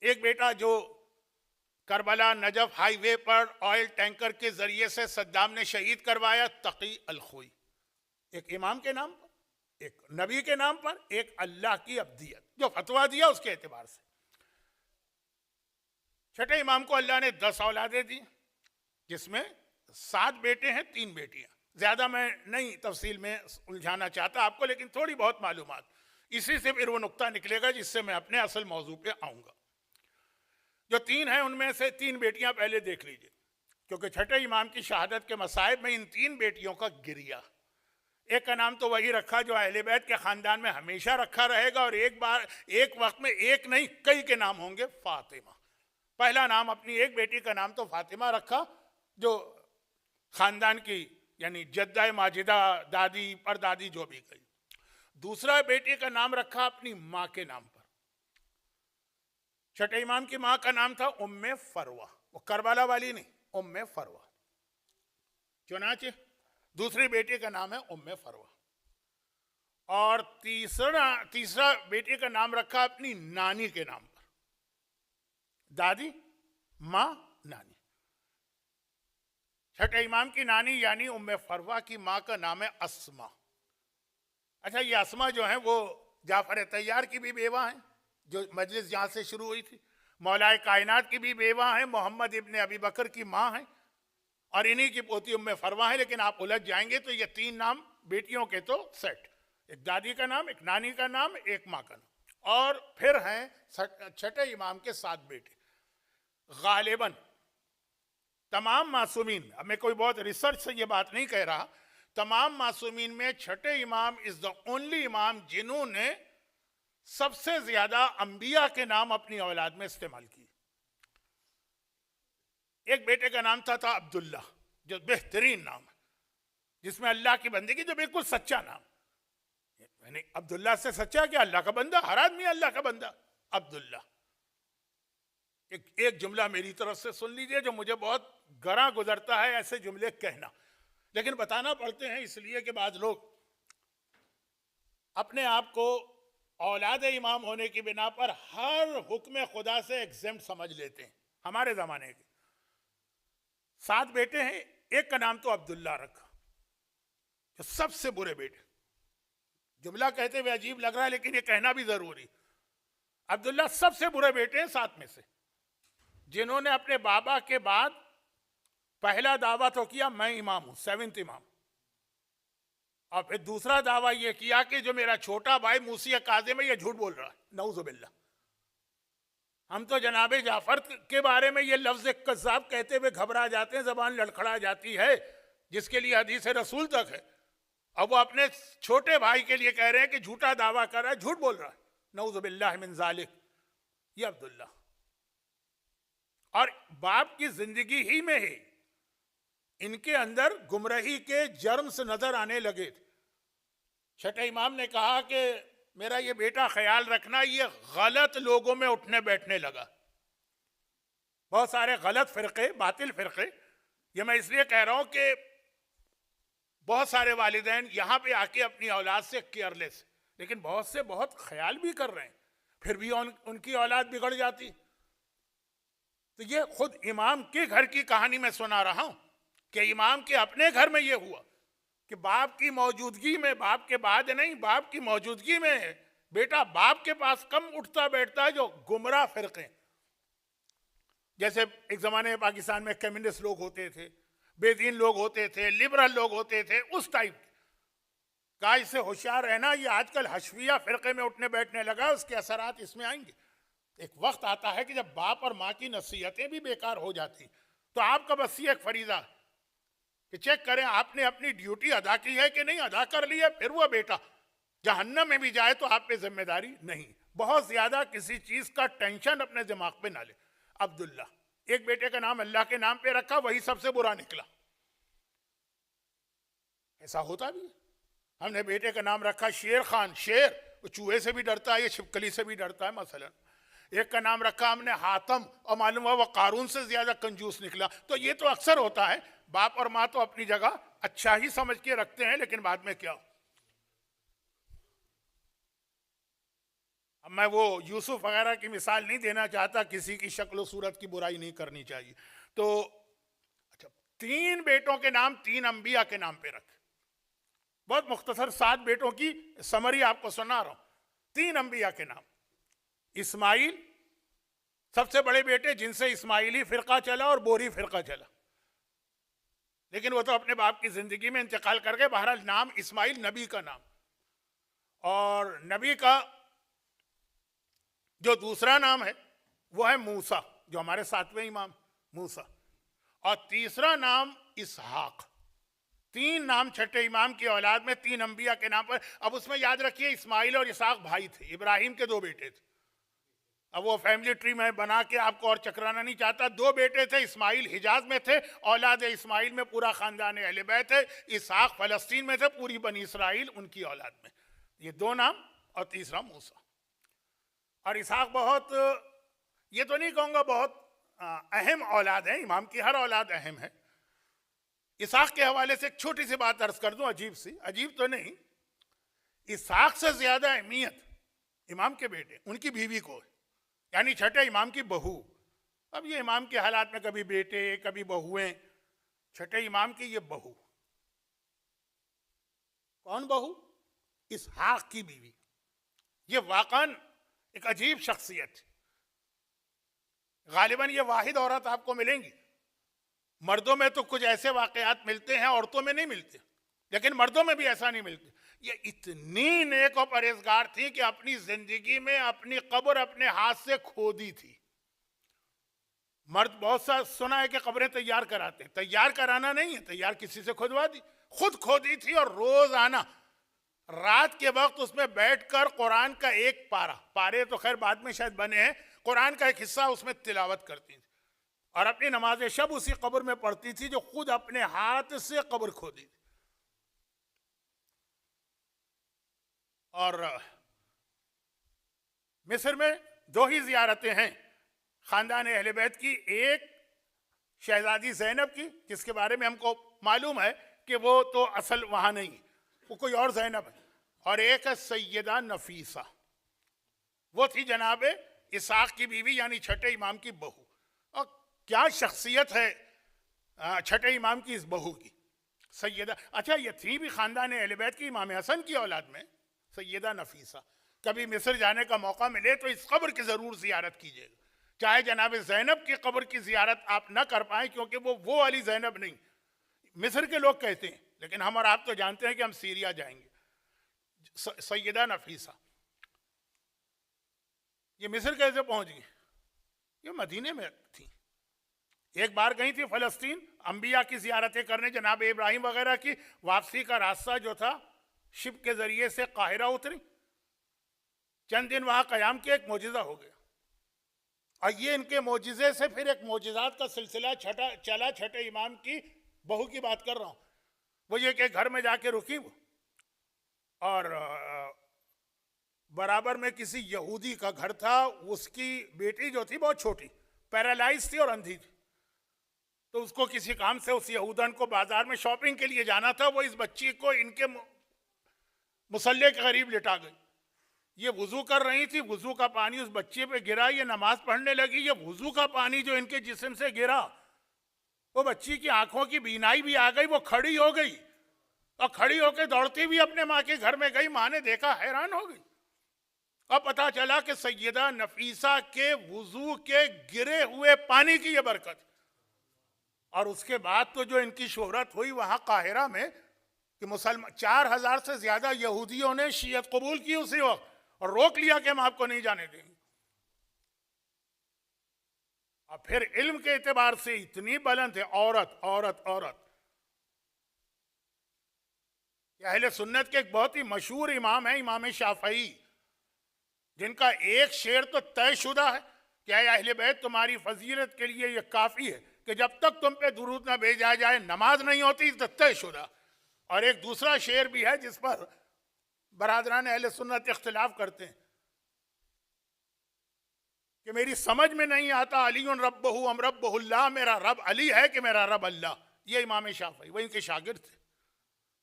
एक बेटा जो करबला नजफ हाईवे पर ऑयल टैंकर के जरिए से सद्दाम ने शहीद करवाया, तकी अल खुई। एक इमाम के नाम पर, एक नबी के नाम पर, एक अल्लाह की अब्दियत जो फतवा दिया उसके एतबार से। छठे इमाम को अल्लाह ने 10 औलादे दी, जिसमें 7 बेटे हैं, 3 बेटियां। ज्यादा मैं नहीं तफसील में उलझाना चाहता आपको, लेकिन थोड़ी बहुत मालूमात, इसी से फिर वो नुक्ता निकलेगा जिससे मैं अपने असल मौजू पे आऊंगा। जो 3 हैं उनमें से 3 बेटियां पहले देख लीजिए, क्योंकि छठे इमाम की शहादत के मसाइब में इन 3 बेटियों का गिरिया। एक का नाम तो वही रखा जो अहले बैत के खानदान में हमेशा रखा रहेगा, और एक वक्त में एक नहीं कई के नाम होंगे, फातिमा। पहला नाम अपनी एक बेटी का नाम तो फातिमा रखा, जो खानदान की यानी जद्दा माजिदा, दादी परदादी जो भी गई। दूसरा बेटी का नाम रखा अपनी मां के नाम पर। छठे इमाम की मां का नाम था उम्मे फरवा, वो करबला वाली नहीं, उम्मे फरवा। चुनाचे दूसरी बेटी का नाम है उम्मे फरवा। और तीसरा बेटी का नाम रखा अपनी नानी के नाम पर, दादी मां नानी। छठे इमाम की नानी यानी उम्मे फरवा की मां का नाम है अस्मा। अच्छा, ये अस्मा जो है वो जाफर तैयार की भी बेवा है, जो मजलिस जहां से शुरू हुई थी। मौलाए कायनात की भी बेवा है, मोहम्मद इब्ने अबी बकर की मां है, और इन्हीं की पोती उम्मे फरवा है। लेकिन आप उलझ जाएंगे तो ये 3 नाम बेटियों के तो सेट, एक दादी का नाम, एक नानी का नाम, एक मां का नाम। और फिर हैं छठे इमाम के 7 बेटे। गालिबन तमाम मासूमीन, अब मैं कोई बहुत रिसर्च से ये बात नहीं कह रहा, तमाम मासूमीन में छठे इमाम इज द ओनली इमाम जिन्होंने सबसे ज्यादा अंबिया के नाम अपनी औलाद में इस्तेमाल किए। एक बेटे का नाम था अब्दुल्ला, जो बेहतरीन नाम है, जिसमें अल्लाह की बंदगी, जो बिल्कुल सच्चा नाम। यानी अब्दुल्ला से सच्चा क्या? अल्लाह का बंदा, हर आदमी अल्लाह का बंदा। अब्दुल्ला। एक जुमला मेरी तरफ से सुन लीजिए, जो मुझे बहुत गरा गुजरता है ऐसे जुमले कहना, लेकिन बताना पड़ते हैं इसलिए कि बाद लोग अपने आप को औलाद इमाम होने की बिना पर हर हुक्म खुदा से एग्जेम्प्ट समझ लेते हैं। हमारे जमाने के 7 बेटे हैं, एक का नाम तो अब्दुल्ला रखा, जो सबसे बुरे बेटे। जुमला कहते हुए अजीब लग रहा है, लेकिन ये कहना भी जरूरी। अब्दुल्ला सबसे बुरे बेटे हैं 7 में से, जिन्होंने अपने बाबा के बाद पहला दावा तो किया मैं इमाम हूं, 7th इमाम, और फिर दूसरा दावा यह किया कि जो मेरा छोटा भाई मूसी काज़िम है ये झूठ बोल रहा है, नऊजुबिल्लाह। हम तो जनाबे जाफर के बारे में ये लफ्ज कज़्ज़ाब कहते हुए घबरा जाते हैं, जबान लड़खड़ा जाती है, जिसके लिए हदीस रसूल तक है। अब वो अपने छोटे भाई के लिए कह रहे हैं कि झूठा दावा कर रहा है, झूठ बोल रहा है, नऊजुबिल्लाह मिन ज़ालिक। ये अब्दुल्ला, और बाप की जिंदगी ही में ही इनके अंदर गुमराही के जर्म्स नजर आने लगे थे। छठे इमाम ने कहा कि मेरा ये बेटा ख्याल रखना, ये गलत लोगों में उठने बैठने लगा। बहुत सारे गलत फिरके, बातिल फिरके, ये मैं इसलिए कह रहा हूं कि बहुत सारे वालिदैन यहां पे आके अपनी औलाद से केयरलेस, लेकिन बहुत से बहुत ख्याल भी कर रहे हैं, फिर भी उनकी औलाद बिगड़ जाती। तो ये खुद इमाम के घर की कहानी मैं सुना रहा हूं कि इमाम के अपने घर में ये हुआ कि बाप की मौजूदगी में, बाप के बाद नहीं, बाप की मौजूदगी में बेटा बाप के पास कम उठता बैठता है, जो गुमराह फिरके, जैसे एक जमाने में पाकिस्तान में कम्युनिस्ट लोग होते थे, बेदीन लोग होते थे, लिबरल लोग होते थे, उस टाइप। कहा इससे होशियार रहना, ये आजकल हशविया फिरके में उठने बैठने लगा, उसके असरात इसमें आएंगे। एक वक्त आता है कि जब बाप और माँ की नसीहतें भी बेकार हो जाती, तो आपका बस ये एक फरीजा कि चेक करें आपने अपनी ड्यूटी अदा की है कि नहीं। अदा कर ली है, फिर वो बेटा जहन्नम में भी जाए तो आप पे जिम्मेदारी नहीं। बहुत ज्यादा किसी चीज का टेंशन अपने दिमाग पे ना ले। अब्दुल्ला, एक बेटे का नाम अल्लाह के नाम पे रखा, वही सबसे बुरा निकला। ऐसा होता भी है। हमने बेटे का नाम रखा शेर खान, शेर, वो चूहे से भी डरता है, ये छिपकली से भी डरता है मसलन। एक का नाम रखा हमने हातम, और मालूम हुआ वो कारून से ज्यादा कंजूस निकला। तो ये तो अक्सर होता है, बाप और माँ तो अपनी जगह अच्छा ही समझ के रखते हैं, लेकिन बाद में क्या। अब मैं वो यूसुफ वगैरह की मिसाल नहीं देना चाहता, किसी की शक्ल सूरत की बुराई नहीं करनी चाहिए। तो अच्छा, 3 बेटों के नाम 3 अंबिया के नाम पे रखे। बहुत मुख्तसर 7 बेटों की समरी आपको सुना रहा हूं। 3 अंबिया के नाम। इस्माइल सबसे बड़े बेटे, जिनसे इस्माइली फिरका चला और बोरी फिरका चला, लेकिन वो तो अपने बाप की जिंदगी में इंतकाल कर गए। बहरहाल नाम इस्माइल नबी का नाम। और नबी का जो दूसरा नाम है वो है मूसा, जो हमारे 7वें इमाम मूसा। और तीसरा नाम इसहाक। 3 नाम छठे इमाम की औलाद में 3 अंबिया के नाम पर। अब उसमें याद रखिए इस्माइल और इसहाक भाई थे, इब्राहिम के 2 बेटे थे। अब वो फैमिली ट्री में बना के आपको और चकराना नहीं चाहता। 2 बेटे थे, इस्माइल हिजाज में थे, औलाद इस्माइल में पूरा खानदान अहले बैत है। इसहाक फलस्तीन में थे, पूरी बनी इसराइल उनकी औलाद में। ये 2 नाम, और तीसरा मूसा। और इसहाक बहुत, ये तो नहीं कहूँगा बहुत अहम औलाद है, इमाम की हर औलाद अहम है। इसहाक के हवाले से एक छोटी सी बात अर्ज कर दूं, अजीब सी, अजीब तो नहीं। इसहाक से ज्यादा अहमियत इमाम के बेटे, उनकी बीवी को है, यानी छठे इमाम की बहू। अब ये इमाम के हालात में कभी बेटे कभी बहुएं, छठे इमाम की ये बहू। कौन बहू? इसहाक की बीवी। ये वाकन एक अजीब शख्सियत। गालिबन ये वाहिद औरत आपको मिलेंगी। मर्दों में तो कुछ ऐसे वाकयात मिलते हैं, औरतों में नहीं मिलते, लेकिन मर्दों में भी ऐसा नहीं मिलते। ये इतनी नेक और परहेजगार थी कि अपनी जिंदगी में अपनी कब्र अपने हाथ से खोदी थी। मर्द बहुत सा सुना है कि कब्रें तैयार कराते हैं, तैयार कराना नहीं है, तैयार किसी से खुदवा दी, खुद खोदी थी। और रोजाना रात के वक्त उसमें बैठकर कुरान का एक पारा, पारे तो खैर बाद में शायद बने हैं, कुरान का एक हिस्सा उसमें तिलावत करती थी। और अपनी नमाज शब उसी कब्र में पढ़ती थी, जो खुद अपने हाथ से कब्र खोदी थी। और मिस्र में 2 ही जियारतें हैं खानदान अहले बैत की। एक शहजादी ज़ैनब की, जिसके बारे में हमको मालूम है कि वो तो असल वहां नहीं, वो कोई और ज़ैनब है। और एक है सैयदा नफीसा, वो थी जनाब इसहाक की बीवी, यानी छठे इमाम की बहू। और क्या शख्सियत है छठे इमाम की इस बहू की, सैयदा। अच्छा, ये थी भी खानदान अहले बैत की, इमाम हसन की औलाद में सैयदा नफीसा। कभी मिस्र जाने का मौका मिले तो इस कब्र की जरूर जियारत कीजिएगा। चाहे जनाब ज़ैनब की कब्र की जियारत आप न कर पाए, क्योंकि वो वाली ज़ैनब नहीं, मिस्र के लोग कहते हैं, लेकिन हम और आप तो जानते हैं कि हम सीरिया जाएंगे। सैयदा नफीसा ये मिस्र कैसे पहुंच गई? ये मदीने में थी, एक बार गई थी फलस्तीन अंबिया की जियारतें करने, जनाब इब्राहिम वगैरह की। वापसी का रास्ता जो था शिप के जरिए से काहिरा उतरी, चंद दिन वहां कयाम के, एक मोजिजा हो गया। और ये इनके मोजिजे से फिर एक मोजिजात का सिलसिला चला। छठे इमाम की बहू की बात कर रहा हूं। वो ये कि घर में जाके रुकी वो, और बराबर में किसी यहूदी का घर था। उसकी बेटी जो थी बहुत छोटी, पैरालाइज थी और अंधी थी। तो उसको किसी काम से उस यहूदन को बाजार में शॉपिंग के लिए जाना था। वो इस बच्ची को इनके मुसल्ले के करीब लिटा गई। ये वुजू कर रही थी, वुजू का पानी उस बच्चे पे गिरा, ये नमाज पढ़ने लगी। ये वुजू का पानी जो इनके जिस्म से गिरा, वो बच्ची की आंखों की बीनाई भी आ गई। वो खड़ी हो गई, और खड़ी होकर दौड़ती हुई अपने माँ के घर में गई। माँ ने देखा, हैरान हो गई। अब पता चला कि सैयदा नफीसा के वुजू के गिरे हुए पानी की ये बरकत। और उसके बाद तो जो इनकी शोहरत हुई वहां काहिरा में, कि मुसलमान 4000 से ज्यादा यहूदियों ने शियत कबूल की उसी वक्त और रोक लिया कि हम आपको नहीं जाने देंगे। और फिर इल्म के एतबार से इतनी बुलंद है औरत औरत औरत। अहले सुन्नत के एक बहुत ही मशहूर इमाम है इमाम शाफई, जिनका एक शेर तो तयशुदा है कि अहले बैत तुम्हारी फजीलत के लिए यह काफी है कि जब तक तुम पे दुरूद ना भेजा जाए नमाज नहीं होती, तो तयशुदा। और एक दूसरा शेर भी है जिस पर बरादरान अहले सुन्नत इख्तिलाफ करते हैं कि मेरी समझ में नहीं आता अली रब्बहु अम रब्बहुल्लाह, मेरा रब अली है कि मेरा रब अल्लाह। ये इमाम शाफई, वो इनके शागिर्द थे।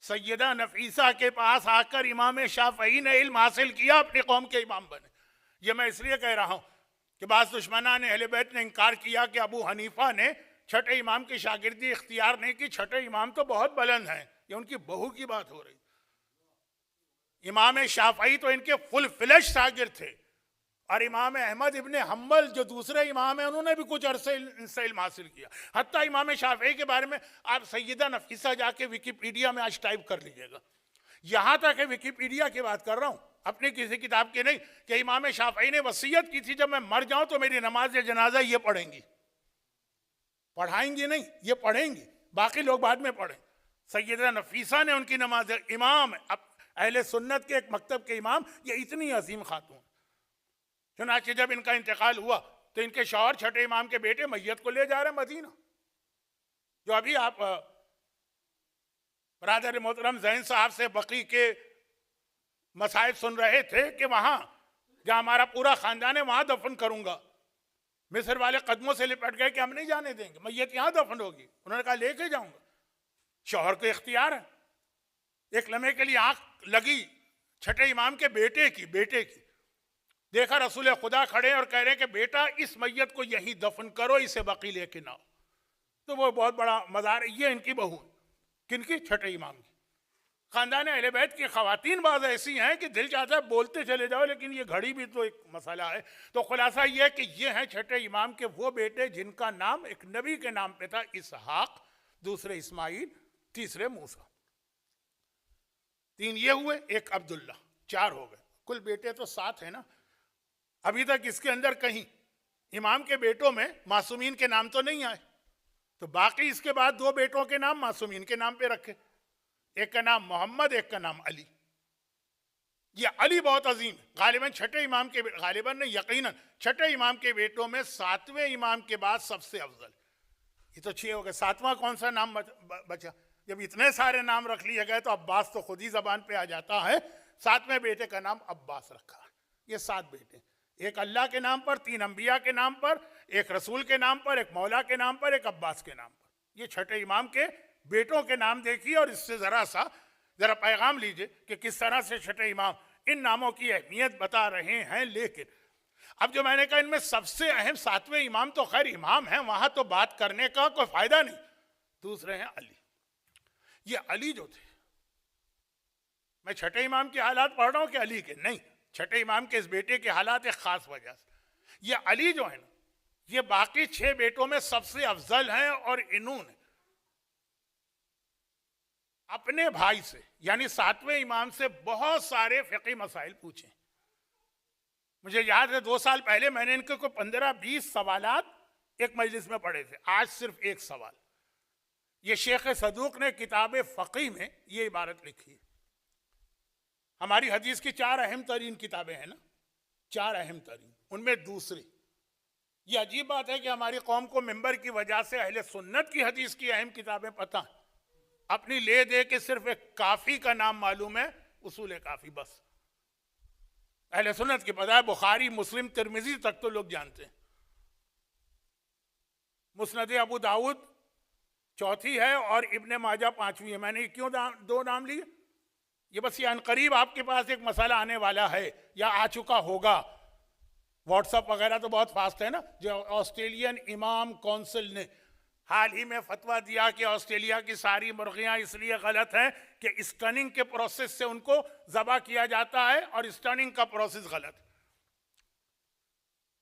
सैयदा नफीसा के पास आकर इमाम शाफई ने इल्म हासिल किया, अपनी कौम के इमाम बने। ये मैं इसलिए कह रहा हूं कि बाज़ दुश्मना ने अहले बैत ने इनकार किया कि अबू हनीफा ने छठे इमाम की शागिर्दी इख्तियार नहीं की। छठे इमाम तो बहुत बुलंद हैं, ये उनकी बहू की बात हो रही। इमाम शाफई तो इनके फुल फ्लेश शागिर्द थे। और इमाम अहमद इब्ने हम्बल जो दूसरे इमाम हैं, उन्होंने भी कुछ अरसे इनसे इल्म हासिल किया। हत्ता इमाम शाफई के बारे में आप सैयदा नफीसा जाके विकिपीडिया में आज टाइप कर लीजिएगा। यहां तक है विकिपीडिया की बात कर रहा हूं, अपनी किसी किताब की नहीं, कि इमाम शाफई ने वसीयत की थी जब मैं मर जाऊं तो मेरी नमाज जनाजा ये पढ़ेंगी, पढ़ाएंगी नहीं, ये पढ़ेंगी, बाकी लोग बाद में पढ़ें। सैयदा नफीसा ने उनकी नमाज, इमाम अहले सुन्नत के एक मकतब के इमाम, ये इतनी अजीम खातून। चुनांचे जब इनका इंतकाल हुआ तो इनके शौहर छठे इमाम के बेटे मैयत को ले जा रहे मदीना। जो अभी आप बरादर मोहतरम जैन साहब से बकी के मसाइब सुन रहे थे कि वहां जहां हमारा पूरा खानदान है वहां दफन करूंगा, मिस्र वाले कदमों से लिपट गए कि हम नहीं जाने देंगे, मैयत यहां दफन होगी। उन्होंने कहा लेके जाऊंगा। शौहर को इख्तियार है। एक लम्हे के लिए आंख लगी छठे इमाम के बेटे की, देखा रसूल खुदा खड़े और कह रहे हैं कि बेटा इस मैयत को यहीं दफन करो, इसे बकी लेके ना। तो वो बहुत बड़ा मज़ार, ये इनकी बहू, किनकी? छठे इमाम की। खानदान अहले बैत की खवातीन बाज़ ऐसी हैं कि दिल चाहता है बोलते चले जाओ, लेकिन ये घड़ी भी तो एक मसला है। तो खुलासा ये है कि ये हैं छठे इमाम के वो बेटे जिनका नाम एक नबी के नाम पे था, इसहाक, दूसरे इस्माइल, तीसरे मूसा। 3 ये हुए, एक अब्दुल्ला, 4 हो गए। कुल बेटे तो 7 है ना। अभी तक इसके अंदर कहीं इमाम के बेटों में मासूमीन के नाम तो नहीं आए, तो बाकी इसके बाद 2 बेटों के नाम मासूमीन के नाम पे रखे। एक का नाम मोहम्मद, एक का नाम अली। ये अली बहुत अजीम है। गालिबन छठे इमाम के, गालिबन नहीं यकीनन छठे इमाम के बेटों में 7वें इमाम के बाद सबसे अफजल। ये तो 6 हो गए, 7वां कौन सा नाम बचा? जब इतने सारे नाम रख लिए गए तो अब्बास तो खुद ही जबान पे आ जाता है। 7वें बेटे का नाम अब्बास रखा। ये 7 बेटे, एक अल्लाह के नाम पर, 3 अंबिया के नाम पर, एक रसूल के नाम पर, एक मौला के नाम पर, एक अब्बास के नाम पर। ये छठे इमाम के बेटों के नाम देखिए और इससे जरा पैगाम लीजिए कि किस तरह से छठे इमाम इन नामों की अहमियत बता रहे हैं। लेकिन अब जो मैंने कहा इनमें सबसे अहम 7वें इमाम तो खैर इमाम हैं, वहां तो बात करने का कोई फायदा नहीं। दूसरे हैं अली। ये अली जो थे, मैं छठे इमाम के हालात पढ़ रहा हूं कि अली के नहीं, छठे इमाम के इस बेटे के हालात एक खास वजह से। ये अली जो है ना, ये बाकी 6 बेटों में सबसे अफजल हैं और इन्होंने अपने भाई से यानी 7वें इमाम से बहुत सारे फिक़ी मसाइल पूछे। मुझे याद है 2 साल पहले मैंने इनके को 15-20 सवालात एक मजलिस में पढ़े थे। आज सिर्फ एक सवाल। ये शेख सदूक ने किताब फ़क़ी में ये इबारत लिखी है। हमारी हदीस की 4 अहम तरीन किताबें हैं ना, 4 अहम तरीन, उनमें दूसरी। ये अजीब बात है कि हमारी कौम को मिंबर की वजह से अहले सुन्नत की हदीस की अहम किताबें पता है, अपनी ले दे के सिर्फ एक काफी का नाम मालूम है, उसूल काफी बस। अहले सुन्नत की पता है बुखारी, मुस्लिम, तिरमिजी तक तो लोग जानते हैं। मुस्नद अबू दाऊद चौथी है और इब्ने माजा 5वीं है। मैंने क्यों 2 नाम लिए? ये बस ये अनकरीब आपके पास एक मसाला आने वाला है या आ चुका होगा। व्हाट्सएप वगैरह तो बहुत फास्ट है ना। जो ऑस्ट्रेलियन इमाम काउंसिल ने हाल ही में फतवा दिया कि ऑस्ट्रेलिया की सारी मुर्गियां इसलिए गलत हैं कि स्टनिंग के प्रोसेस से उनको ज़बा किया जाता है और स्टनिंग का प्रोसेस गलत।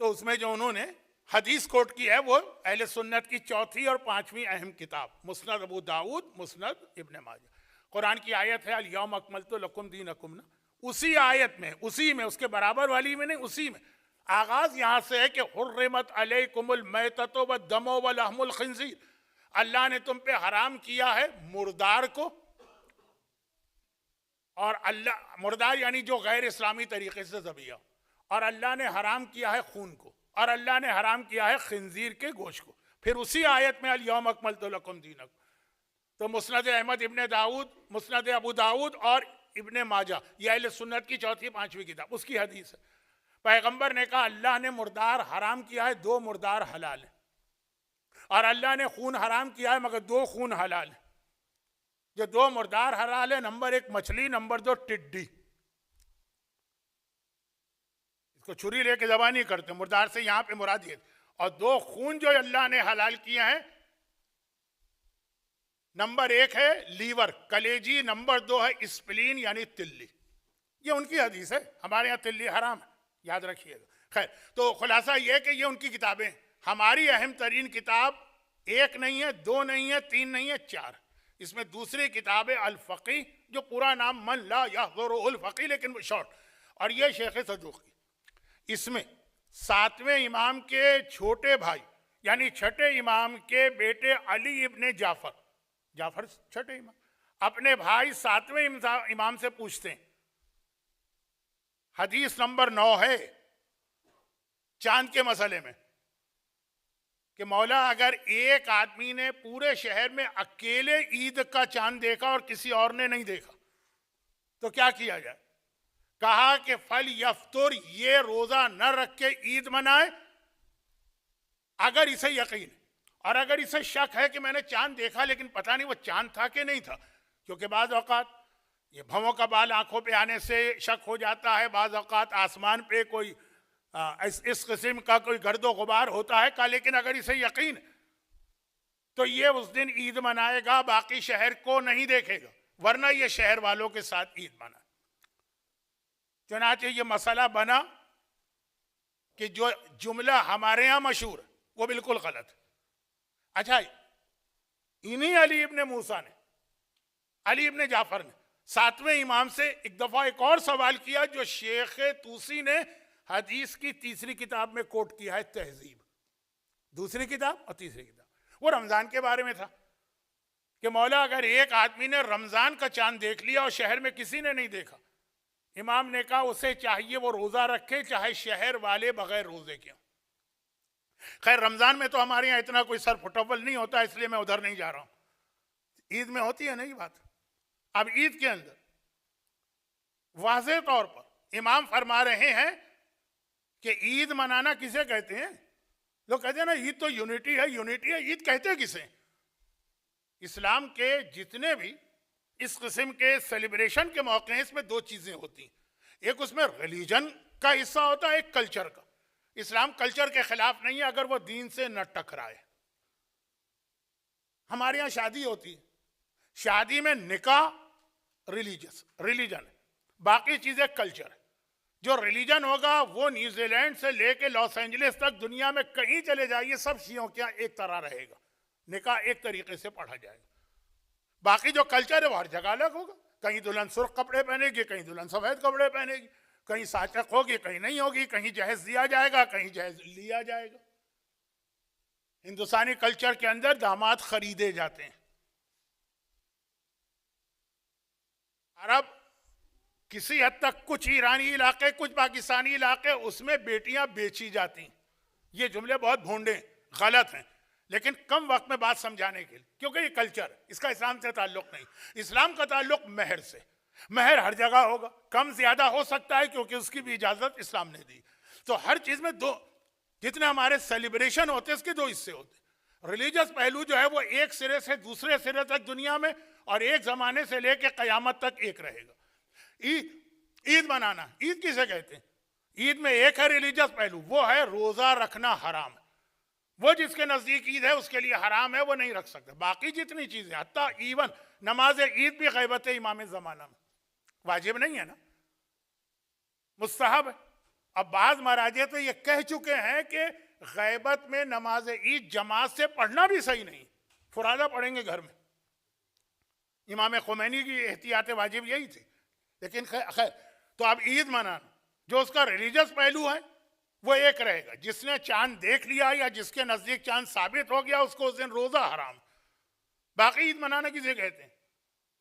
तो उसमें जो उन्होंने हदीस कोट की है वो अहले सुन्नत की 4थी और 5वीं अहम किताब, मुस्नद अबू दाऊद, मुस्नद इब्ने माजा। कुरान की आयत है अल यौम अकमलतु लकुम दीनकुम ना, उसी आयत में, उसी में, उसके बराबर वाली में नहीं, उसी में आगाज यहां से है कि हुर्रिमत अलैकुमुल मैततु वद्दमु व लहमुल खिंजीर, अल्लाह ने तुम पे हराम किया है मुर्दार को, और अल्लाह मुर्दार यानी जो गैर इस्लामी तरीके से ज़बीहा, और अल्लाह ने हराम किया है खून को, और अल्लाह ने हराम किया है खिंजीर के गोश्त को। फिर उसी आयत में अल यौम अकमलतु लकुम दीनकुम। तो मुस्नद अहमद इब्ने दाऊद, मुस्नद अबू दाऊद और इब्ने माजा, यह अहले सुन्नत की चौथी पांचवी किताब, उसकी हदीस है। पैगंबर ने कहा अल्लाह ने मुर्दार हराम किया है, 2 मुर्दार हलाल है, और अल्लाह ने खून हराम किया है मगर 2 खून हलाल है। जो 2 मुर्दार हलाल है, नंबर 1 मछली, नंबर 2 टिड्डी। इसको छुरी लेके जबान नहीं करते, मुर्दार से यहां पे मुराद है। और 2 खून जो अल्लाह ने हलाल किए हैं, नंबर 1 है लीवर, कलेजी, नंबर 2 है स्प्लीन यानी तिल्ली। ये उनकी हदीस है, हमारे यहाँ तिल्ली हराम है, याद रखिएगा। खैर, तो खुलासा यह कि ये उनकी किताबें, हमारी अहम तरीन किताब 1 नहीं है, 2 नहीं है, 3 नहीं है, 4। इसमें दूसरी किताब है अल फकी, जो पूरा नाम मन ला यहज़ुरुहुल फकी, लेकिन शॉर्ट, और ये शेख सदूकी। इसमें 7वें इमाम के छोटे भाई यानी छठे इमाम के बेटे अली इब्ने जाफर, जाफर छठे इमाम, अपने भाई 7वें इमाम से पूछते हैं, हदीस नंबर 9 है चांद के मसले में, कि मौला अगर एक आदमी ने पूरे शहर में अकेले ईद का चांद देखा और किसी और ने नहीं देखा तो क्या किया जाए? कहा कि फल यफ्तुर, ये रोजा न रख के ईद मनाए अगर इसे यकीन है, और अगर इसे शक है कि मैंने चांद देखा लेकिन पता नहीं वो चांद था कि नहीं था, क्योंकि बाज़ औक़ात ये भंवों का बाल आंखों पे आने से शक हो जाता है, बाज़ औक़ात आसमान पे कोई इस किस्म का कोई गर्दो गुबार होता है का, लेकिन अगर इसे यकीन तो ये उस दिन ईद मनाएगा, बाकी शहर को नहीं देखेगा, वरना ये शहर वालों के साथ ईद मना। चुनांचे ये मसला बना कि जो जुमला हमारे यहां मशहूर है वो बिल्कुल गलत है। अच्छा, इन्हीं अली इब्ने मूसा ने, अली इब्ने जाफर ने 7वें इमाम से एक दफा एक और सवाल किया जो शेख तूसी ने हदीस की तीसरी किताब में कोट किया है, तहजीब, दूसरी किताब और तीसरी किताब। वो रमजान के बारे में था कि मौला अगर एक आदमी ने रमजान का चांद देख लिया और शहर में किसी ने नहीं देखा, इमाम ने कहा उसे चाहिए वो रोजा रखे चाहे शहर वाले बगैर रोजे के। खैर, रमजान में तो हमारे यहाँ इतना कोई सर फुटबल नहीं होता, इसलिए मैं उधर नहीं जा रहा हूं। ईद में होती है नहीं बात। अब ईद के अंदर वाज़ेह तौर पर इमाम फरमा रहे हैं कि ईद मनाना किसे कहते हैं? लोग कहते हैं ना ईद तो यूनिटी है, यूनिटी है, ईद कहते किसे? इस्लाम के जितने भी इस किस्म के सेलिब्रेशन के मौके हैं, इसमें 2 चीजें होती हैं, एक उसमें रिलीजन का हिस्सा होता है, एक कल्चर का। इस्लाम कल्चर के खिलाफ नहीं है अगर वो दीन से न टकराए। हमारे यहां शादी होती है, शादी में निकाह रिलीजन है, बाकी चीजें कल्चर है। जो रिलीजन होगा वो न्यूजीलैंड से लेके लॉस एंजलिस तक दुनिया में कहीं चले जाइए, सब शियों के यहाँ एक तरह रहेगा, निकाह एक तरीके से पढ़ा जाएगा। बाकी जो कल्चर है वो हर जगह अलग होगा, कहीं दुल्हन सुर्ख कपड़े पहनेगी, कहीं दुल्हन सफेद कपड़े पहनेगी, कहीं साचक होगी, कहीं नहीं होगी, कहीं जहेज दिया जाएगा, कहीं जहेज लिया जाएगा। हिंदुस्तानी कल्चर के अंदर दामाद खरीदे जाते हैं। अरब किसी हद तक, कुछ ईरानी इलाके, कुछ पाकिस्तानी इलाके, उसमें बेटियां बेची जाती। ये जुमले बहुत भोंडे गलत हैं, लेकिन कम वक्त में बात समझाने के लिए, क्योंकि ये कल्चर, इसका इस्लाम से ताल्लुक नहीं। इस्लाम का ताल्लुक महर से। महर हर जगह होगा, कम ज्यादा हो सकता है क्योंकि उसकी भी इजाजत इस्लाम ने दी। तो हर चीज में 2, जितने हमारे सेलिब्रेशन होते हैं उसके 2 हिस्से होते हैं। रिलीजियस पहलू जो है वो एक सिरे से दूसरे सिरे तक दुनिया में और एक जमाने से लेकर कयामत तक एक रहेगा। ईद मनाना, ईद किसे कहते हैं? ईद में एक है रिलीजियस पहलू, वो है रोजा रखना हराम है। वो जिसके नजदीक ईद है उसके लिए हराम है, वो नहीं रख सकते। बाकी जितनी चीजें, हत्ता इवन नमाज ईद भी गैबत इमाम जमाना में वाजिब नहीं है ना, मुस्तहब है। अब बाज महाराजे तो ये कह चुके हैं कि गैबत में नमाज ईद जमात से पढ़ना भी सही नहीं, फुरादा पढ़ेंगे घर में। इमाम खुमैनी की एहतियात वाजिब यही थी। लेकिन खैर, तो अब ईद मनाना जो उसका रिलीजियस पहलू है वो एक रहेगा। जिसने चांद देख लिया या जिसके नजदीक चांद साबित हो गया उसको उस दिन रोजा हराम। बाकी ईद मनाना किसे कहते हैं?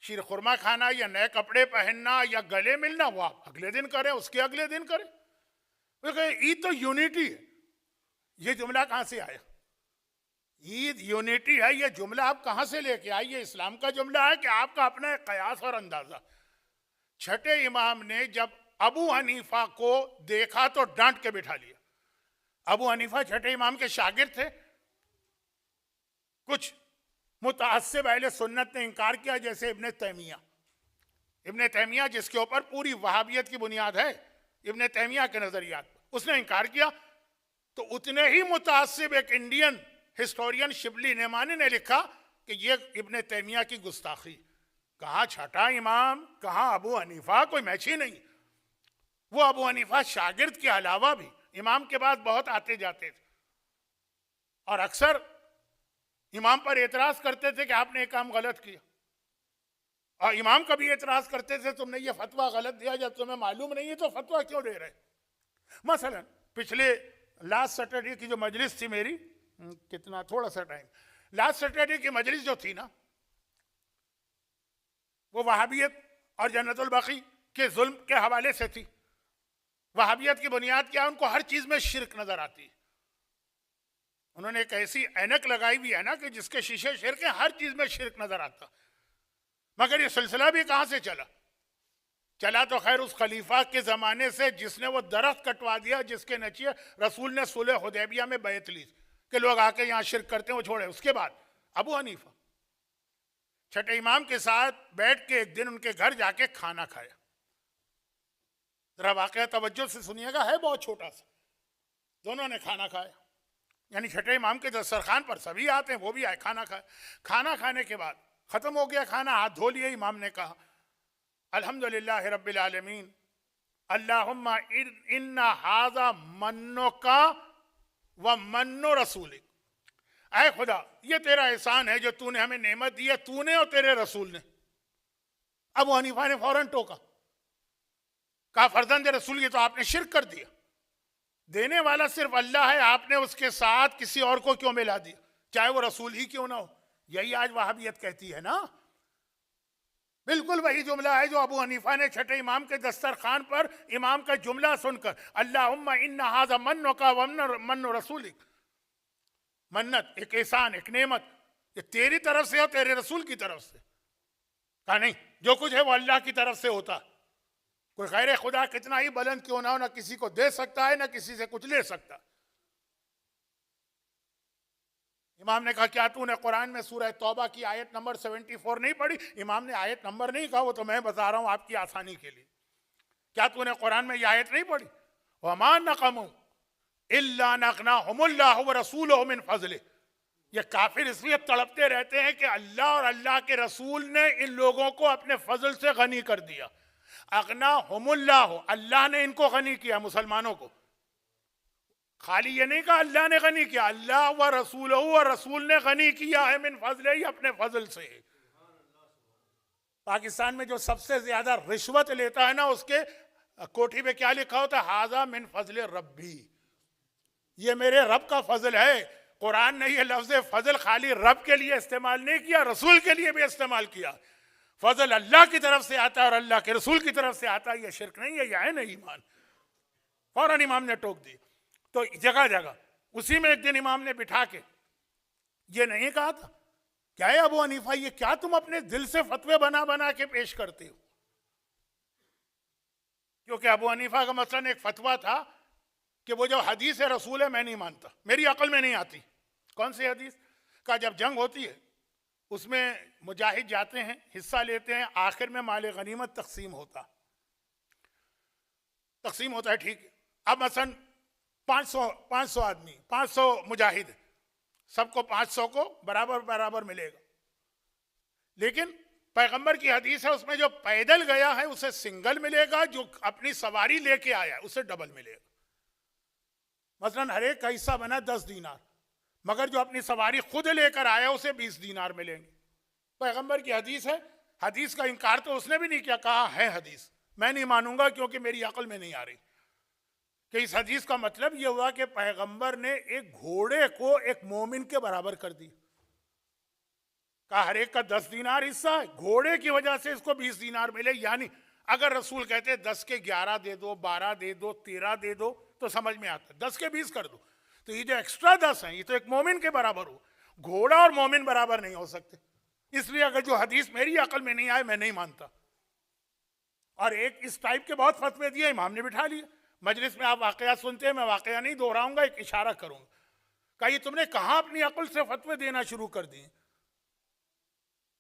शीर खुरमा खाना या नए कपड़े पहनना या गले मिलना वो आप अगले दिन करें, उसके अगले दिन करें। ईद तो यूनिटी है। ये जुमला कहां से आया? ईद यूनिटी है, ये जुमला आप कहां से लेके आए? ये इस्लाम का जुमला है कि आपका अपना कयास और अंदाजा? छठे इमाम ने जब अबू हनीफा को देखा तो डांट के बिठा लिया। अबू हनीफा छठे इमाम के शागिर्द थे। कुछ मुतअस्सिब अहले सुन्नत ने इनकार किया, जैसे इब्ने तैमिया जिसके ऊपर पूरी वहाबियत की बुनियाद है, इब्ने तैमिया के नजरियात, उसने इनकार किया। तो उतने ही मुतअस्सिब एक इंडियन हिस्टोरियन शिबली नेमानी ने लिखा कि ये इब्ने तैमिया की गुस्ताखी। कहा छठा इमाम, कहा अबू हनीफा, कोई मैच ही नहीं। वो अबू हनीफा शागिर्द के अलावा भी इमाम के बाद बहुत आते जाते थे और अक्सर इमाम पर एतराज करते थे कि आपने एक काम गलत किया, और इमाम कभी एतराज करते थे तुमने ये फतवा गलत दिया, जब तुम्हें मालूम नहीं है तो फतवा क्यों दे रहे? मसलन पिछले लास्ट सैटरडे की जो मजलिस थी मेरी, कितना थोड़ा सा टाइम, लास्ट सैटरडे की मजलिस जो थी ना, वो वहाबियत और जन्नतुल बकी के जुल्म के हवाले से थी। वहाबियत की बुनियाद क्या? उनको हर चीज में शिरक नजर आती है। उन्होंने एक ऐसी ऐनक लगाई हुई है ना कि जिसके शीशे शिरक है, हर चीज में शिरक नजर आता। मगर ये सिलसिला भी कहां से चला तो खैर उस खलीफा के जमाने से जिसने वो दरख्त कटवा दिया जिसके नीचे रसूल ने सुलह हुदैबिया में बैत ली कि लोग आके यहाँ शिरक करते हैं, वो छोड़े। उसके बाद अबू हनीफा छठे इमाम के साथ बैठ के एक दिन उनके घर जाके खाना खाया। जरा वाकया तवज्जो से सुनिएगा, है बहुत छोटा सा। दोनों ने खाना खाया, यानी छठे इमाम के दस्तरखान पर सभी आते हैं, वो भी आए, खाना खाए। खाना खाने के बाद खत्म हो गया खाना, हाथ धो लिए। इमाम ने कहा अल्हम्दुलिल्लाह रब्बिल आलमीन, अल्लाहुम्मा इन्ना हाज़ा मन्नुका व मन्नु रसूलिक। ऐ खुदा, ये तेरा एहसान है जो तूने हमें नेमत दी है, तूने और तेरे रसूल ने। अबू हनीफा ने फौरन टोका, कहा फर्जंद रसूल ये तो आपने शिरक कर दिया। देने वाला सिर्फ अल्लाह है, आपने उसके साथ किसी और को क्यों मिला दिया, चाहे वो रसूल ही क्यों ना हो। यही आज वहाबियत कहती है ना। बिल्कुल वही जुमला है जो अबू हनीफा ने छठे इमाम के दस्तरखान पर इमाम का जुमला सुनकर, अल्लाहुम्मा इन्ना हाज़ा मन्नुका व मन्नु रसूलिक, मन्नत एक एहसान एक नेमत, ये तेरी तरफ से और तेरे रसूल की तरफ से। कहा नहीं, जो कुछ है वो अल्लाह की तरफ से होता। कोई गैर खुदा कितना ही बुलंद क्यों ना हो, ना किसी को दे सकता है ना किसी से कुछ ले सकता। इमाम ने कहा क्या तूने कुरान में सूरह तौबा की आयत नंबर 74 नहीं पढ़ी? इमाम ने आयत नंबर नहीं कहा, वो तो मैं बता रहा हूं आपकी आसानी के लिए। क्या तूने कुरान में ये आयत नहीं पढ़ी? वमा नक़मू इल्ला नग़नाहुमुल्लाहु व रसूलुहु मिन फ़ज़लिही। ये काफिर इसलिए तड़पते रहते हैं कि अल्लाह और अल्लाह के रसूल ने इन लोगों को अपने फजल से गनी कर दिया। अग़नाहुमुल्लाहु, अल्लाह ने इनको गनी किया, मुसलमानों को। खाली ये नहीं कहा अल्लाह ने गनी किया, अल्लाह व रसूलहु, और रसूल ने गनी किया है मिन फ़ज़लिही, अपने फजल से। पाकिस्तान में जो सबसे ज्यादा रिश्वत लेता है ना, उसके कोठी पे क्या लिखा होता है? हाज़ा मिन फ़ज़ल रब्बी, ये मेरे रब का फजल है। कुरान ने ये लफ्ज फजल खाली रब के लिए इस्तेमाल नहीं किया, रसूल के लिए भी इस्तेमाल किया। फजल अल्लाह की तरफ से आता है और अल्लाह के रसूल की तरफ से आता है, ये शिरक नहीं है, ये है नहीं ईमान। फौरन इमाम ने टोक दी। तो जगह जगह उसी में एक दिन इमाम ने बिठा के ये नहीं कहा था क्या है अबू हनीफा, ये क्या तुम अपने दिल से फतवे बना बना के पेश करते हो? क्योंकि अबू हनीफा का मसलन एक फतवा था कि वो जो हदीस है रसूल है मैं नहीं मानता, मेरी अकल में नहीं आती। कौन सी हदीस? का जब जंग होती है उसमें मुजाहिद जाते हैं, हिस्सा लेते हैं, आखिर में माल गनीमत तकसीम होता है, ठीक है। अब मसलन 500 आदमी, 500 मुजाहिद, सबको 500 को बराबर बराबर मिलेगा। लेकिन पैगंबर की हदीस है उसमें जो पैदल गया है उसे सिंगल मिलेगा, जो अपनी सवारी लेके आया है उसे डबल मिलेगा। मसलन हर एक का हिस्सा बना 10 दीनार, मगर जो अपनी सवारी खुद लेकर आया उसे 20 दीनार मिलेंगे। पैगंबर की हदीस है हदीस का इनकार तो उसने भी नहीं किया, कहा है हदीस, मैं नहीं मानूंगा क्योंकि मेरी अकल में नहीं आ रही। कि इस हदीस का मतलब यह हुआ कि पैगंबर ने एक घोड़े को एक मोमिन के बराबर कर दिया। कहा हर एक का 10 दीनार हिस्सा है, घोड़े की वजह से इसको 20 दीनार मिले। यानी अगर रसूल कहते 10 के 11 दे दो, 12 दे दो, 13 दे दो तो समझ में आता, 10 के 20 कर दो, तो ये जो एक्स्ट्रा 10 है ये तो एक मोमिन के बराबर हो। घोड़ा और मोमिन बराबर नहीं हो सकते, इसलिए अगर जो हदीस मेरी अकल में नहीं आए मैं नहीं मानता। और एक इस टाइप के बहुत फतवे दिए, इमाम ने बिठा लिए मजलिस में। आप वाकया सुनते हैं, मैं वाकया नहीं दोहराऊंगा, एक इशारा करूंगा। कहा ये तुमने कहां अपनी अकल से फतवे देना शुरू कर दिए?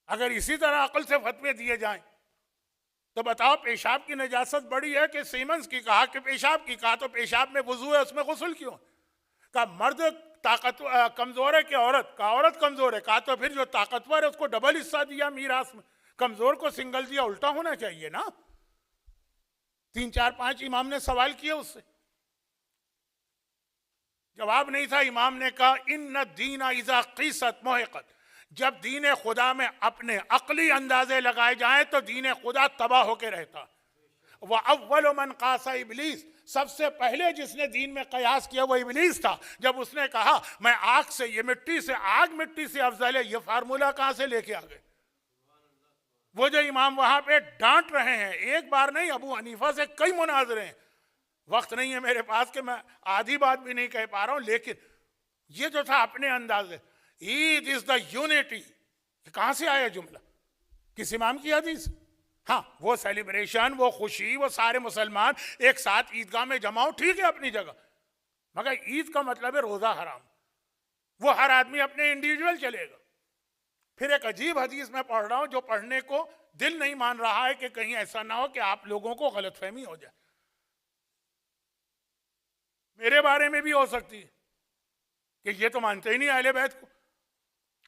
अगर इसी तरह अकल से फतवे दिए जाएं तो बताओ पेशाब की नजासत बड़ी है कि सीमेंस की? कहा कि पेशाब की। कहा तो पेशाब में वुजू है, उसमें गुस्ल क्यों? कहा मर्द ताकतवर कमजोर है कि औरत? कहा औरत कमजोर है। कहा तो फिर जो ताकतवर है उसको डबल हिस्सा दिया मीरास में, कमजोर को सिंगल दिया, उल्टा होना चाहिए ना। 3 4 5 इमाम ने सवाल किए उससे, जवाब नहीं था। इमाम ने कहा इन दीना इजा कीसत मोहकत, जब दीन खुदा में अपने अकली अंदाजे लगाए जाएं तो दीन खुदा तबाह होकर रहता। वह अव्वल मन कासा इबलीस, सबसे पहले जिसने दीन में कयास किया वो इबलीस था। जब उसने कहा मैं आग से, ये मिट्टी से, आग मिट्टी से अफजल है, ये फार्मूला कहां से लेके आ गए? वो जो इमाम वहां पे डांट रहे हैं, एक बार नहीं, अबू हनीफा से कई मुनाजरे हैं। वक्त नहीं है मेरे पास कि मैं आधी बात भी नहीं कह पा रहा हूं, लेकिन ये जो था अपने अंदाजे, ईद इज द यूनिटी, कहां से आया जुमला? किस इमाम की हदीस? हाँ, वो सेलिब्रेशन, वो खुशी, वो सारे मुसलमान एक साथ ईदगाह में जमा हो, ठीक है अपनी जगह, मगर ईद का मतलब है रोजा हराम, वो हर आदमी अपने इंडिविजुअल चलेगा। फिर एक अजीब हदीस मैं पढ़ रहा हूं जो पढ़ने को दिल नहीं मान रहा है कि कहीं ऐसा ना हो कि आप लोगों को गलतफहमी हो जाए। मेरे बारे में भी हो सकती है कि ये तो मानते ही नहीं अहले बैत को,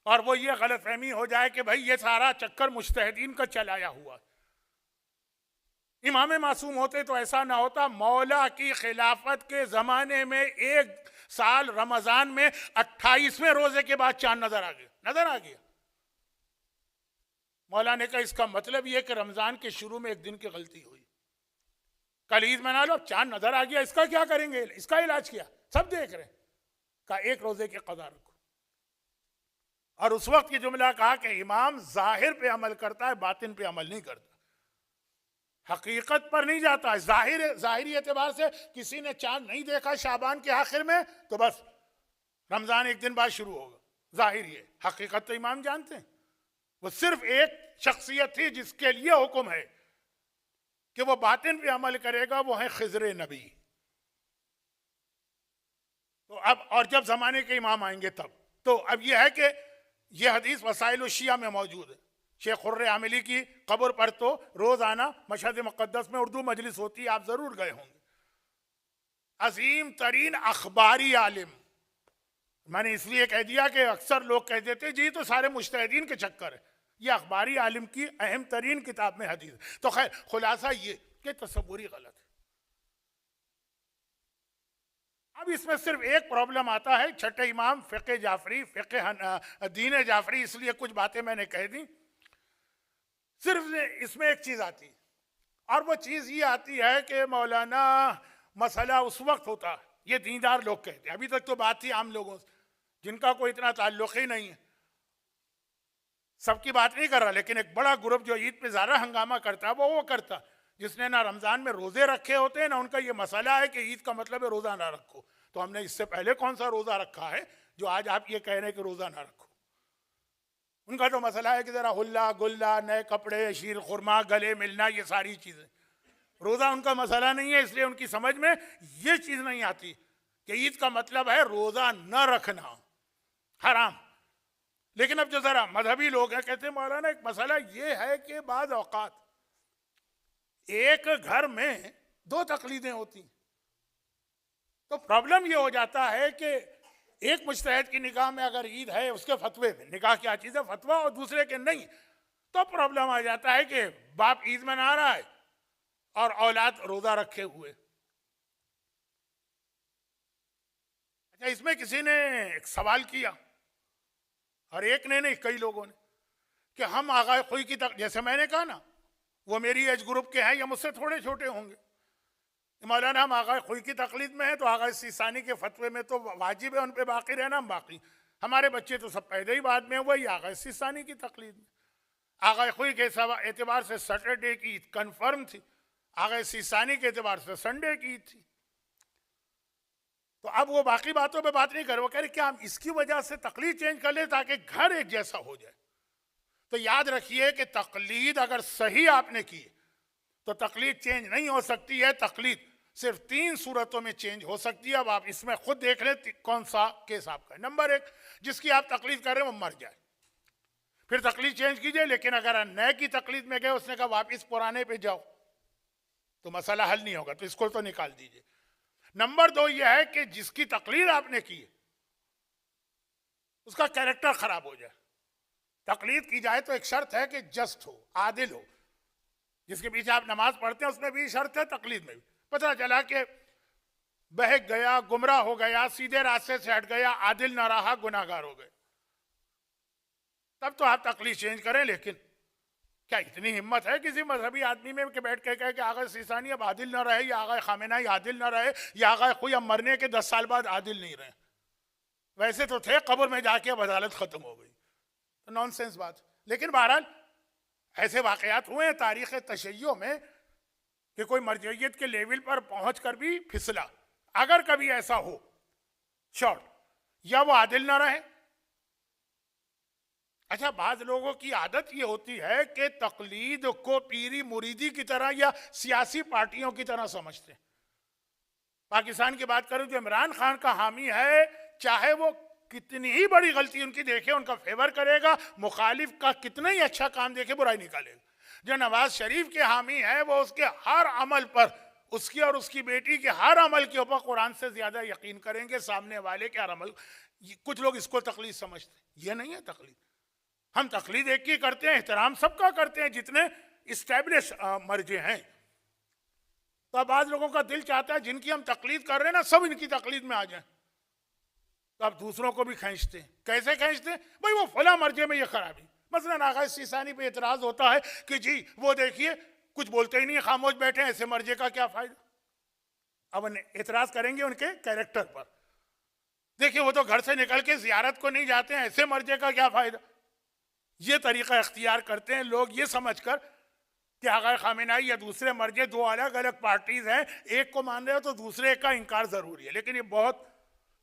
और वो ये गलतफहमी हो जाए कि भाई ये सारा चक्कर मुज्तहिदीन का चलाया हुआ। इमाम मासूम होते तो ऐसा ना होता। मौला की खिलाफत के जमाने में एक साल रमजान में 28वें रोजे के बाद चांद नजर आ गया। मौला ने कहा इसका मतलब यह कि रमजान के शुरू में एक दिन की गलती हुई, कल ईद मना लो, चांद नजर आ गया, इसका क्या करेंगे? इसका इलाज किया, सब देख रहे हैं। कहा एक रोजे की कदा रखो। और उस वक्त ये जुमला कहा कि इमाम जाहिर पे अमल करता है, बातिन पे अमल नहीं करता, हकीकत पर नहीं जाता। जाहिरी एतबार से किसी ने चांद नहीं देखा शाबान के आखिर में तो बस रमजान एक दिन बाद शुरू होगा, जाहिर है। हकीकत तो इमाम जानते हैं। वो सिर्फ एक शख्सियत थी जिसके लिए हुक्म है कि वो बातिन पे अमल करेगा, वो है खिजर नबी। तो अब और जब जमाने के इमाम आएंगे तब, तो अब यह है कि यह हदीस वसाइल शिया में मौजूद है। शेख खुर्र आमिली की कब्र पर तो रोजाना मशहद मुक़द्दस में उर्दू मजलिस होती है, आप जरूर गए होंगे। अजीम तरीन अखबारी आलिम, मैंने इसलिए कह दिया कि अक्सर लोग कह देते जी तो सारे मुज्तहिदीन के चक्कर है, ये अखबारी आलिम की अहम तरीन किताब में हदीस है। तो खैर खुलासा ये कि तसव्वुरी गलत है। अब इसमें सिर्फ एक प्रॉब्लम आता है, छठे इमाम फ़िक़्ह जाफरी, फ़िक़्ह दीन जाफरी, इसलिए कुछ बातें मैंने कह दी। सिर्फ इसमें एक चीज आती है, और वो चीज ये आती है कि मौलाना मसला उस वक्त होता, ये दीनदार लोग कहते हैं। अभी तक तो बात थी आम लोगों से जिनका कोई इतना ताल्लुक ही नहीं है, सबकी बात नहीं कर रहा, लेकिन एक बड़ा ग्रुप जो ईद पे ज़्यादा हंगामा करता है वो करता, जिसने ना रमजान में रोजे रखे होते हैं ना उनका ये मसला है कि ईद का मतलब है रोजा ना रखो। तो हमने इससे पहले कौन सा रोजा रखा है जो आज आप ये कह रहे हैं कि रोजा ना रखो? उनका तो मसला है कि जरा हुल्ला गुल्ला, नए कपड़े, शीर खुरमा, गले मिलना, ये सारी चीजें। रोजा उनका मसला नहीं है, इसलिए उनकी समझ में ये चीज नहीं आती कि ईद का मतलब है रोजा न रखना, हराम। लेकिन अब जो जरा मजहबी लोग हैं कहते हैं मौलाना एक मसला ये है कि बाद औकात एक घर में 2 तकलीदें होती, तो प्रॉब्लम ये हो जाता है कि एक मुज्तहिद की निगाह में अगर ईद है उसके फतवे में, निगाह क्या चीज है फतवा, और दूसरे के नहीं, तो प्रॉब्लम आ जाता है कि बाप ईद मना रहा है और औलाद रोजा रखे हुए। अच्छा, इसमें किसी ने एक सवाल किया, और एक ने नहीं कई लोगों ने, कि हम आगाए खुई की जैसे मैंने कहा ना, वो मेरी एज ग्रुप के हैं या मुझसे थोड़े छोटे होंगे, मौलाना हम आगाए खुई की तकलीद में है तो आगाए सीसानी के फतवे में तो वाजिब है उन पे बाकी रहना, हम बाकी हमारे बच्चे तो सब पैदा ही बाद में, वही आगाए सीसानी की तकलीद में। आगाए खुई के एतबार से सैटरडे की ईद कन्फर्म थी, आगाए सीसानी के एतबार से संडे की ईद थी। तो अब वो बाकी बातों पे बात नहीं कर, वो कह रहे क्या हम इसकी वजह से तकलीद चेंज कर ले ताकि घर एक जैसा हो जाए। तो याद रखिए कि तकलीद अगर सही आपने की तो तकलीद चेंज नहीं हो सकती है। तकलीद सिर्फ 3 सूरतों में चेंज हो सकती है। अब आप इसमें खुद देख लें कौन सा केस आपका है। नंबर 1, जिसकी आप तकलीद कर रहे हैं वो मर जाए, फिर तकलीद चेंज कीजिए। लेकिन अगर नए की तकलीद में गए, उसने कहा वापिस पुराने पे जाओ, तो मसला हल नहीं होगा, तो इसको तो निकाल दीजिए। नंबर 2 यह है कि जिसकी तकलीद आपने की उसका कैरेक्टर खराब हो जाए। तकलीद की जाए तो एक शर्त है कि जस्ट हो, आदिल हो। जिसके पीछे आप नमाज पढ़ते हैं उसमें भी शर्त है, तकलीद में भी। पता चला कि बहक गया, गुमराह हो गया, सीधे रास्ते से हट गया, आदिल ना रहा, गुनाहगार हो गए, तब तो आप तकलीद चेंज करें। लेकिन क्या इतनी हिम्मत है किसी मजहबी आदमी में कि बैठ के कहे कि आगा सीसानी अब आदिल ना रहे, या आगा खामेनाई आदिल ना रहे, या आगा कोई अब मरने के 10 साल बाद आदिल नहीं रहे? वैसे तो थे, कब्र में जाके अब अदालत खत्म हो गई, तो नॉनसेंस बात। लेकिन बहरहाल ऐसे वाकयात हुए हैं तारीख तशय्यो में कि कोई मरजइयत के लेवल पर पहुंच कर भी फिसला। अगर कभी ऐसा हो शॉर्ट, या वो आदिल ना रहे। अच्छा, बाज लोगों की आदत ये होती है कि तकलीद को पीरी मुरीदी की तरह या सियासी पार्टियों की तरह समझते हैं। पाकिस्तान की बात करूं, जो इमरान खान का हामी है, चाहे वो कितनी ही बड़ी गलती उनकी देखे उनका फेवर करेगा, मुखालिफ का कितना ही अच्छा काम देखे बुराई निकालेगा। जो नवाज शरीफ के हामी है वो उसके हर अमल पर, उसकी और उसकी बेटी के हर अमल के ऊपर कुरान से ज्यादा यकीन करेंगे सामने वाले के हर अमल। कुछ लोग इसको तकलीद समझते हैं, ये नहीं है तकलीद। हम तकलीद एक की करते हैं, एहतराम सबका करते हैं जितने इस्टेब्लिश मर्जे हैं। तो अब आज लोगों का दिल चाहता है जिनकी हम तकलीद कर रहे हैं ना, सब इनकी तकलीद में आ जाए, तो आप दूसरों को भी खींचते हैं। कैसे खींचते हैं? भाई वो फला मर्जे में ये खराबी। मसलन आगा सीसानी पे एतराज होता है कि जी वो देखिए कुछ बोलते ही नहीं, खामोश बैठे, ऐसे मर्जे का क्या फायदा। अब एतराज करेंगे उनके कैरेक्टर पर, देखिए वो तो घर से निकल के जियारत को नहीं जाते हैं, ऐसे मर्जे का क्या फायदा। ये तरीका इख्तियार करते हैं लोग ये समझकर कि आगा खामेनाई या दूसरे मर्जे दो अलग अलग पार्टीज हैं, एक को मान रहे हो तो दूसरे का इनकार जरूरी है। लेकिन ये बहुत,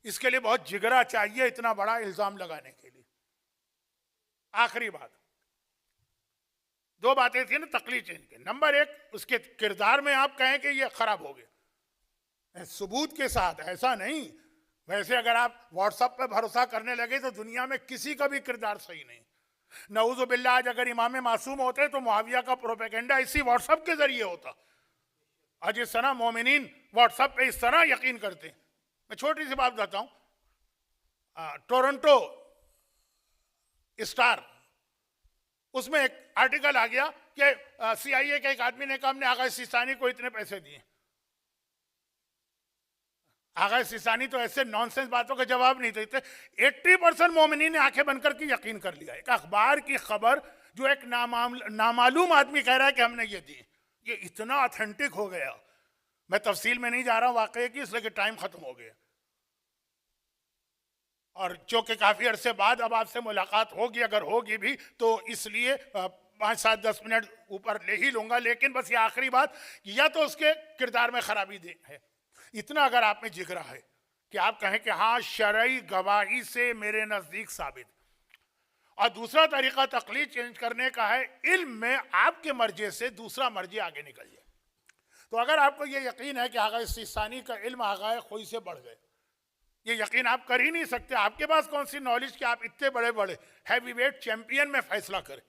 इसके लिए बहुत जिगरा चाहिए इतना बड़ा इल्जाम लगाने के लिए। आखिरी बात, 2 बातें थी ना तकलीद चेंज के। नंबर 1, उसके किरदार में आप कहें कि ये खराब हो गया, सबूत के साथ, ऐसा नहीं। वैसे अगर आप व्हाट्सएप पे भरोसा करने लगे तो दुनिया में किसी का भी किरदार सही नहीं। नऊज़ु बिल्लाह, आज अगर इमाम मासूम होते तो मुआविया का प्रोपेगेंडा इसी व्हाट्सएप के जरिए होता। आज इस तरह मोमिनीन व्हाट्सएप पे इस तरह यकीन करते हैं। मैं छोटी सी बात बताता हूं, टोरंटो स्टार, उसमें एक आर्टिकल आ गया कि CIA के एक आदमी ने कहा हमने आगा सिस्तानी को इतने पैसे दिए। आगा सिस्तानी तो ऐसे नॉनसेंस बातों का जवाब नहीं देते। 80% मोमिनीन ने आंखें बंद करके यकीन कर लिया। एक अखबार की खबर जो एक नामालूम आदमी कह रहा है कि हमने ये दिए, ये इतना ऑथेंटिक हो गया। मैं तफसील में नहीं जा रहा हूं वाकई की, इसलिए कि टाइम खत्म हो गया और चूंकि काफी अरसे बाद अब आपसे मुलाकात होगी, अगर होगी भी तो इसलिए 5-7-10 मिनट ऊपर ले ही लूंगा। लेकिन बस ये आखिरी बात, या तो उसके किरदार में खराबी है, इतना अगर आप में जिगरा है कि आप कहें कि हाँ शरई गवाही से मेरे नजदीक साबित। और दूसरा तरीका तकलीद चेंज करने का है, इल्म में आपके मर्जे से दूसरा मर्जे आगे निकल जाए। तो अगर आपको ये यकीन है कि आगा सिस्तानी का इल्म आगाए खुई से बढ़ गए, ये यकीन आप कर ही नहीं सकते। आपके पास कौन सी नॉलेज कि आप इतने बड़े बड़े हैवीवेट चैंपियन में फैसला करें।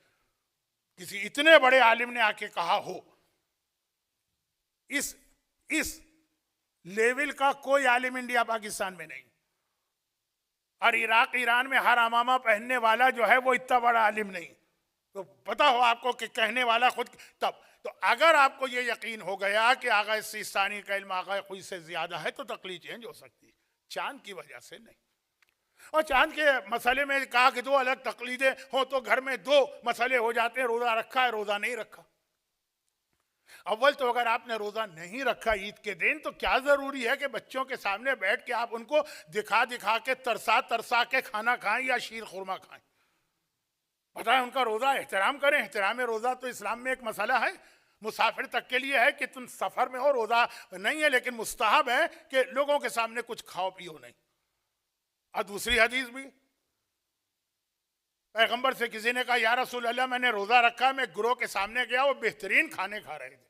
किसी इतने बड़े आलिम ने आके कहा हो, इस लेवल का कोई आलिम इंडिया पाकिस्तान में नहीं। और इराक ईरान में हर अमामा पहनने वाला जो है वो इतना बड़ा आलिम नहीं। तो पता हो आपको कि कहने वाला खुद तब। तो अगर आपको ये यकीन हो गया कि आगा सिस्तानी का इल्म आगा खुई से ज्यादा है तो तकलीद चेंज हो सकती है, चांद की वजह से नहीं। और चांद के मसले में कहा कि दो अलग तकलीदें हो तो घर में दो मसले हो जाते हैं, रोजा रखा है रोजा नहीं रखा। अव्वल तो अगर आपने रोजा नहीं रखा ईद के दिन तो क्या जरूरी है कि बच्चों के सामने बैठ के आप उनको दिखा दिखा के तरसा तरसा के खाना खाएं या शीर खुरमा खाएं? पता है उनका रोजा एहतराम करें। एहतराम रोजा तो इस्लाम में एक मसला है, मुसाफिर तक के लिए है कि तुम सफर में हो, रोजा नहीं है, लेकिन मुस्तहब है कि लोगों के सामने कुछ खाओ पियो नहीं। और दूसरी हदीस भी पैगंबर से किसी ने कहा या रसूल अल्लाह मैंने रोजा रखा, मैं गुरों के सामने गया, वो बेहतरीन खाने खा रहे थे।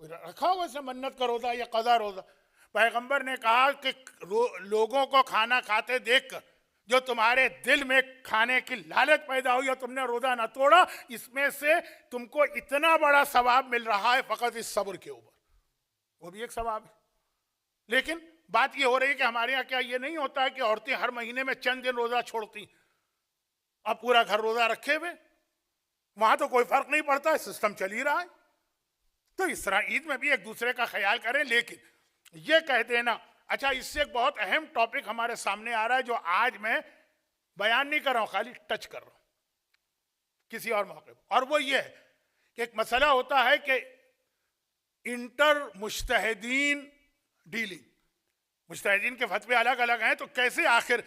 कोई रखा हो वैसे मन्नत का रोजा या कज़ा रोजा? पैगंबर ने कहा कि लोगों को खाना खाते देखकर जो तुम्हारे दिल में खाने की लालच पैदा हुई और तुमने रोजा ना तोड़ा, इसमें से तुमको इतना बड़ा सवाब मिल रहा है फकत इस सब्र के ऊपर। वो भी एक सवाब है। लेकिन बात ये हो रही है कि हमारे यहाँ क्या ये नहीं होता है कि औरतें हर महीने में चंद दिन रोजा छोड़ती, अब पूरा घर रोजा रखे हुए? वहां तो कोई फर्क नहीं पड़ता है, सिस्टम चल ही रहा है। तो इस तरह ईद में भी एक दूसरे का ख्याल करें। लेकिन ये कह देना, अच्छा इससे एक बहुत अहम टॉपिक हमारे सामने आ रहा है जो आज मैं बयान नहीं कर रहा हूं, खाली टच कर रहा हूं किसी और मौके पर, और वो ये है कि एक मसला होता है कि इंटर मुज्तहिदीन डीलिंग। मुज्तहिदीन के फतवे अलग अलग हैं, तो कैसे आखिर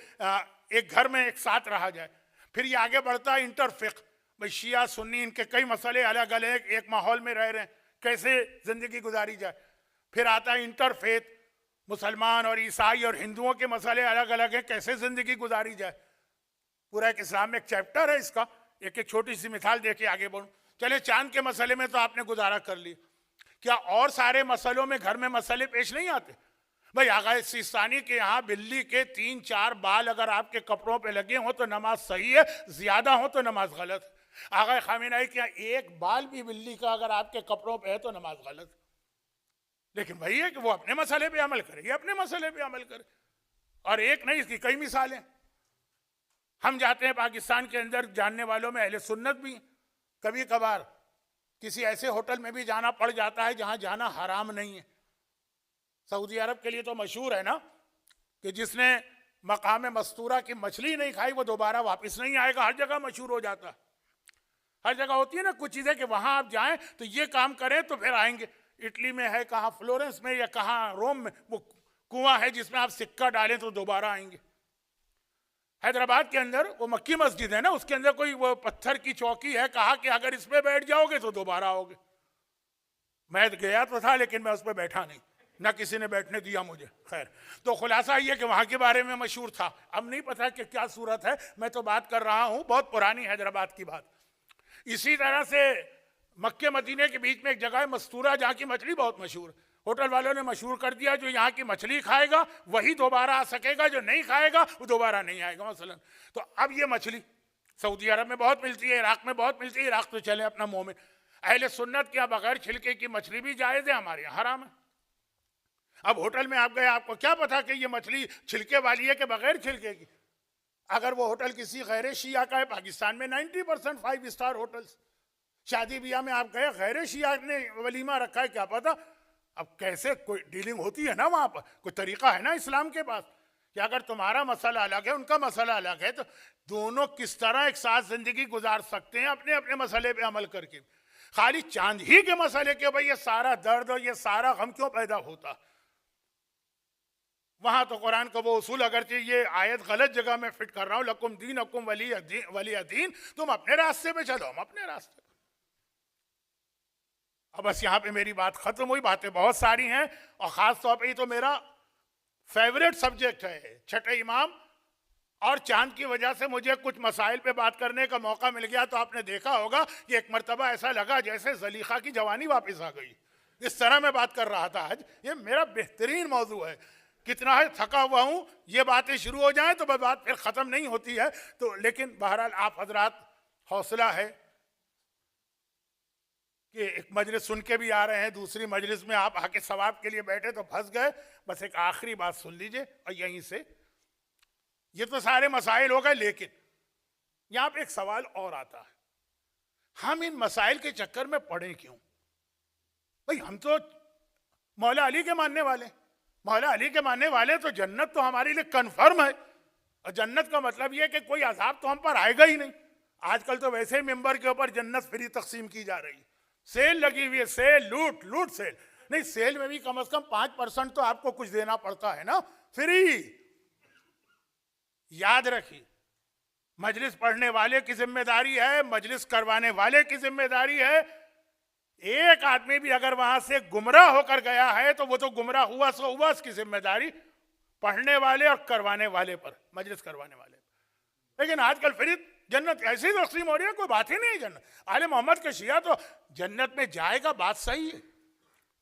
एक घर में एक साथ रहा जाए। फिर ये आगे बढ़ता है इंटर फिक्र, भाई शिया सुन्नी इनके कई मसले अलग अलग एक माहौल में रह रहे हैं, कैसे जिंदगी गुजारी जाए। फिर आता है इंटर फेथ, मुसलमान और ईसाई और हिंदुओं के मसले अलग अलग हैं, कैसे जिंदगी गुजारी जाए। पूरा एक इस्लाम में एक चैप्टर है इसका। एक एक छोटी सी मिसाल देके आगे बढ़ूं। चले चांद के मसले में तो आपने गुजारा कर लिया, क्या और सारे मसलों में घर में मसले पेश नहीं आते? भाई आगा सिस्तानी के यहाँ बिल्ली के 3-4 बाल अगर आपके कपड़ों पे लगे हों तो नमाज सही है, ज्यादा हो तो नमाज गलत है। आगा खामिनाई के यहाँ एक बाल भी बिल्ली का अगर आपके कपड़ों पे है तो नमाज गलत है। लेकिन वही है कि वो अपने मसले पे अमल करे, ये अपने मसले पे अमल करे। और एक नहीं, इसकी कई मिसालें। हम जाते हैं पाकिस्तान के अंदर, जानने वालों में अहले सुन्नत भी, कभी कभार किसी ऐसे होटल में भी जाना पड़ जाता है जहां जाना हराम नहीं है। सऊदी अरब के लिए तो मशहूर है ना कि जिसने मकाम मस्तूरा की मछली नहीं खाई वो दोबारा वापस नहीं आएगा। हर जगह मशहूर हो जाता है। हर जगह होती है ना कुछ चीजें कि वहां आप जाएं तो ये काम करें तो फिर आएंगे। इटली में है, कहाँ फ्लोरेंस में या कहाँ रोम में वो कुआं है जिसमें आप सिक्का डालें तो दोबारा आएंगे। हैदराबाद के अंदर वो मक्की मस्जिद है ना, उसके अंदर कोई वो पत्थर की चौकी है, कहा कि अगर इस पे बैठ जाओगे तो दोबारा आओगे। मैं गया तो था लेकिन मैं उस पर बैठा नहीं, ना किसी ने बैठने दिया मुझे। खैर, तो खुलासा ये कि वहां के बारे में मशहूर था। अब नहीं पता कि क्या सूरत है, मैं तो बात कर रहा हूं बहुत पुरानी हैदराबाद की बात। इसी तरह से मक्के मदीने के बीच में एक जगह है मस्तूरा, जहाँ की मछली बहुत मशहूर। होटल वालों ने मशहूर कर दिया जो यहाँ की मछली खाएगा वही दोबारा आ सकेगा, जो नहीं खाएगा वो दोबारा नहीं आएगा मसलन। तो अब ये मछली सऊदी अरब में बहुत मिलती है, इराक में बहुत मिलती है। इराक तो चले अपना मुंह में। अहले सुन्नत के यहाँ बगैर छिलके की मछली भी जायज़ है, हमारे यहाँ हराम है। अब होटल में आप गए, आपको क्या पता कि ये मछली छिलके वाली है कि बगैर छिलके की। अगर वो होटल किसी गैर शिया का है, पाकिस्तान में 90% 5 स्टार होटल्स, शादी ब्याह में आप गए गैर शिया ने वलीमा रखा है, क्या पता। अब कैसे कोई डीलिंग होती है ना, वहां पर कोई तरीका है ना इस्लाम के पास कि अगर तुम्हारा मसला अलग है उनका मसला अलग है तो दोनों किस तरह एक साथ जिंदगी गुजार सकते हैं अपने अपने मसले पे अमल करके। खाली चांद ही के मसले के भाई ये सारा दर्द और ये सारा गम क्यों पैदा होता। वहां तो कुरान का वो उसूल, अगरचे ये आयत गलत जगह में फिट कर रहा हूं, लकुम दीन अकुम वली दीन, तुम अपने रास्ते पे चलो, हम अपने रास्ते पे। अब बस यहाँ पे मेरी बात खत्म हुई। बातें बहुत सारी हैं और ख़ास तौर पे ये तो मेरा फेवरेट सब्जेक्ट है, छठे इमाम। और चांद की वजह से मुझे कुछ मसाइल पे बात करने का मौका मिल गया। तो आपने देखा होगा कि एक मरतबा ऐसा लगा जैसे ज़लीखा की जवानी वापस आ गई। इस तरह मैं बात कर रहा था आज। ये मेरा बेहतरीन मौजू है। कितना है थका हुआ हूँ, ये बातें शुरू हो जाएं तो बात फिर ख़त्म नहीं होती है। तो लेकिन बहरहाल आप हजरात हौसला है कि एक मजलिस सुन के भी आ रहे हैं, दूसरी मजलिस में आप आके सवाब के लिए बैठे तो फंस गए। बस एक आखिरी बात सुन लीजिए और यहीं से, ये तो सारे मसाइल हो गए, लेकिन यहाँ पे एक सवाल और आता है, हम इन मसाइल के चक्कर में पड़े क्यों? भाई हम तो मौला अली के मानने वाले, मौला अली के मानने वाले तो जन्नत तो हमारे लिए कन्फर्म है। और जन्नत का मतलब यह कि कोई अजाब तो हम पर आएगा ही नहीं। आजकल तो वैसे ही मेंबर के ऊपर जन्नत फ्री तकसीम की जा रही है, सेल लगी हुई है, सेल लूट लूट सेल। नहीं, सेल में भी कम से कम 5% तो आपको कुछ देना पड़ता है ना, फ्री। याद रखिए, मजलिस पढ़ने वाले की जिम्मेदारी है, मजलिस करवाने वाले की जिम्मेदारी है। एक आदमी भी अगर वहां से गुमराह होकर गया है तो वो तो गुमराह हुआ सो हुआ, उसकी जिम्मेदारी पढ़ने वाले और करवाने वाले पर, मजलिस करवाने वाले पर। लेकिन आजकल फिर जन्नत ऐसी तस्लीम हो रही है, कोई बात ही नहीं। जन्नत आले मोहम्मद के शिया तो जन्नत में जाएगा, बात सही है।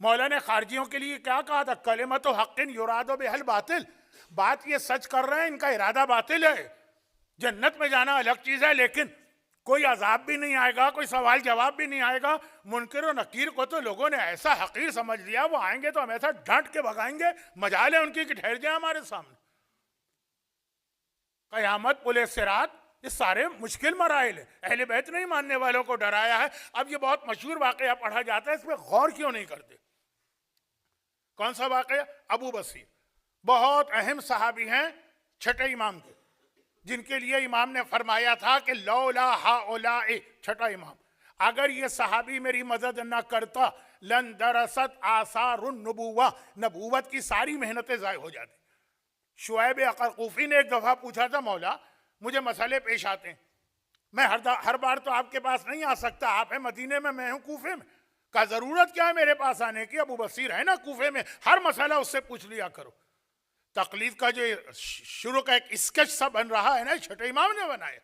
मौला ने खारजियों के लिए क्या कहा था, कलिमत हक़्क़िन युरादु बिहल बातिल। बात ये सच कर रहे हैं, इनका इरादा बातिल है। जन्नत में जाना अलग चीज है, लेकिन कोई अजाब भी नहीं आएगा, कोई सवाल जवाब भी नहीं आएगा। मुनकिर और नकीर को तो लोगों ने ऐसा हकीर समझ लिया, वो आएंगे तो हम ऐसा डांट के भगाएंगे, मजाल है उनकी कि ठहर जाए हमारे सामने। कयामत पुलिस सिरात, ये सारे मुश्किल मराइल है। अहले बैत नहीं मानने वालों को डराया है। अब ये बहुत मशहूर वाकया पढ़ा जाता है, इस पर गौर क्यों नहीं करते? कौन सा वाकया? अबू बसीर बहुत अहम सहाबी हैं छठे इमाम के, जिनके लिए इमाम ने फरमाया था कि लौला हाउलाए, छठा इमाम, अगर ये सहाबी मेरी मदद न करता लन दरसत आसारुन नबुवा, नबूवत की सारी मेहनतें ज़ाय हो जाती। शुएब अक़रक़ूफ़ी ने एक दफ़ा पूछा था, मौला मुझे मसले पेश आते हैं, मैं हर बार तो आपके पास नहीं आ सकता, आप हैं मदीने में, मैं हूँ कूफे में, का ज़रूरत क्या है मेरे पास आने की? अबू बसीर है ना कूफे में, हर मसला उससे पूछ लिया करो। तकलीफ का जो शुरू का एक स्केच सा बन रहा है ना, छठे इमाम ने बनाया।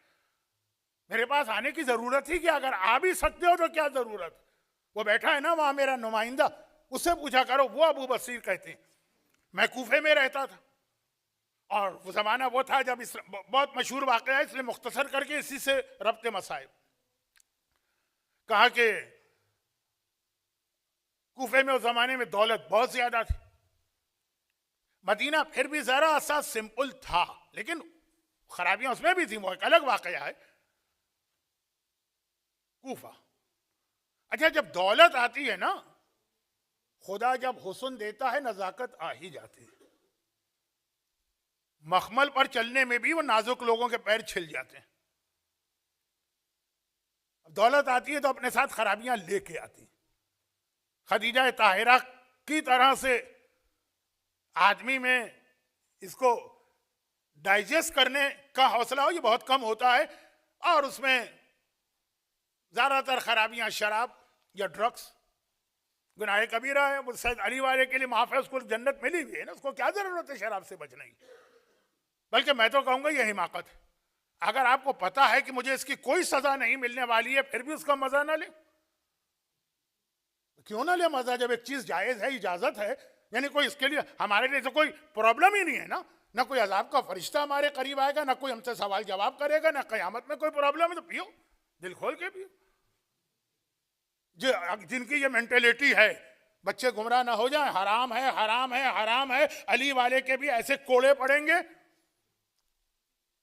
मेरे पास आने की जरूरत ही क्या? अगर आ भी सकते हो तो क्या जरूरत? वो बैठा है ना वहां मेरा नुमाइंदा, उससे पूछा करो। वो अबू बसीर कहते हैं मैं कूफे में रहता था, और वो जमाना वो था जब बहुत मशहूर वाकया है, इसलिए मुख्तसर करके इसी से रब्ते मसाइब। कहा कि कूफे में उस जमाने में दौलत बहुत ज्यादा थी। मदीना फिर भी जरा सा सिंपल था, लेकिन खराबियां उसमें भी थी, वो एक अलग वाकया है। कूफा, अच्छा जब दौलत आती है ना, खुदा जब हुस्न देता है नजाकत आ ही जाती है। मखमल पर चलने में भी वो नाजुक लोगों के पैर छिल जाते हैं। दौलत आती है तो अपने साथ खराबियां लेके आती। खदीजा ताहिरा की तरह से आदमी में इसको डाइजेस्ट करने का हौसला हो, ये बहुत कम होता है, और उसमें ज्यादातर खराबियां शराब या ड्रग्स, गुनाह कबीरा है। वो सैयद अली वाले के लिए माफ है, उसको जन्नत मिली हुई है ना, उसको क्या जरूरत है शराब से बचने की? बल्कि मैं तो कहूंगा ये हिमाकत है। अगर आपको पता है कि मुझे इसकी कोई सजा नहीं मिलने वाली है, फिर भी उसका मजा ना ले, क्यों ना ले मजा? जब एक चीज जायज है, इजाजत है, यानी कोई इसके लिए हमारे लिए तो कोई प्रॉब्लम ही नहीं है ना। ना कोई अजाब का फरिश्ता हमारे करीब आएगा, ना कोई हमसे सवाल जवाब करेगा, ना कयामत में कोई प्रॉब्लम है, तो पियो, दिल खोल के पियो। जिनकी ये मेंटेलिटी है, बच्चे गुमराह ना हो जाएं, हराम है हराम है हराम है, अली वाले के भी ऐसे कोड़े पड़ेंगे।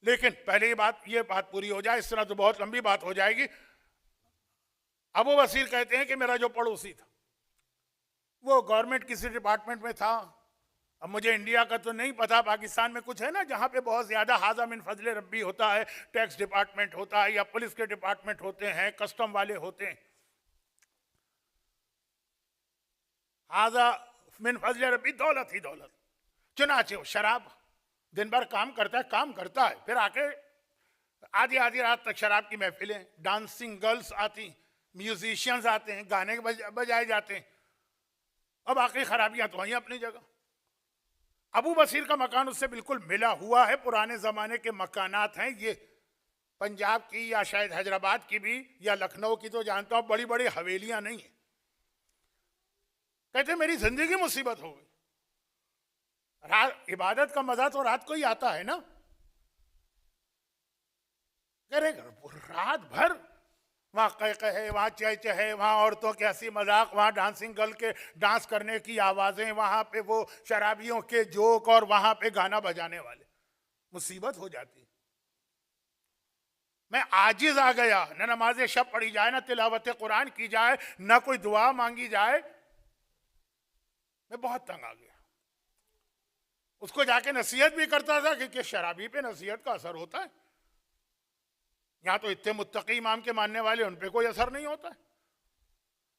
लेकिन पहले ये बात पूरी हो जाए, इस तरह तो बहुत लंबी बात हो जाएगी। अबू बसीर कहते हैं कि मेरा जो पड़ोसी था वो गवर्नमेंट किसी डिपार्टमेंट में था। अब मुझे इंडिया का तो नहीं पता, पाकिस्तान में कुछ है ना जहां पे बहुत ज्यादा हाजा मिन फजले रब्बी होता है, टैक्स डिपार्टमेंट होता है, या पुलिस के डिपार्टमेंट होते हैं, कस्टम वाले होते हैं। हाजा मिन फजले रब्बी, दौलत ही दौलत। चुनाचे शराब, दिन भर काम करता है, फिर आके आधी आधी रात तक शराब की महफिलें, डांसिंग गर्ल्स आती, म्यूजिशियंस आते हैं, गाने बजाए जाते हैं। अब आखिरी खराबियां तो वहीं अपनी जगह। अबू बसीर का मकान उससे बिल्कुल मिला हुआ है, पुराने जमाने के मकानात हैं ये। पंजाब की या शायद हैदराबाद की भी या लखनऊ की तो जानता हूं, बड़ी बड़ी हवेलियां नहीं है। कहते मेरी जिंदगी मुसीबत हो गई। इबादत का मजा तो रात को ही आता है ना। रात भर वहां कहे, वहां चहचहे, वहां औरतों के हंसी मजाक, वहां डांसिंग गर्ल के डांस करने की आवाजें, वहां पे वो शराबियों के जोक, और वहां पे गाना बजाने वाले। मुसीबत हो जाती। मैं आजिज आ गया, न नमाज शब पढ़ी जाए, न तिलावत कुरान की जाए, न कोई दुआ मांगी जाए। मैं बहुत तंग आ गया। उसको जाके नसीहत भी करता था कि शराबी पे नसीहत का असर होता है। यहां तो इतने मुत्तकी इमाम के मानने वाले, उन पे कोई असर नहीं होता है।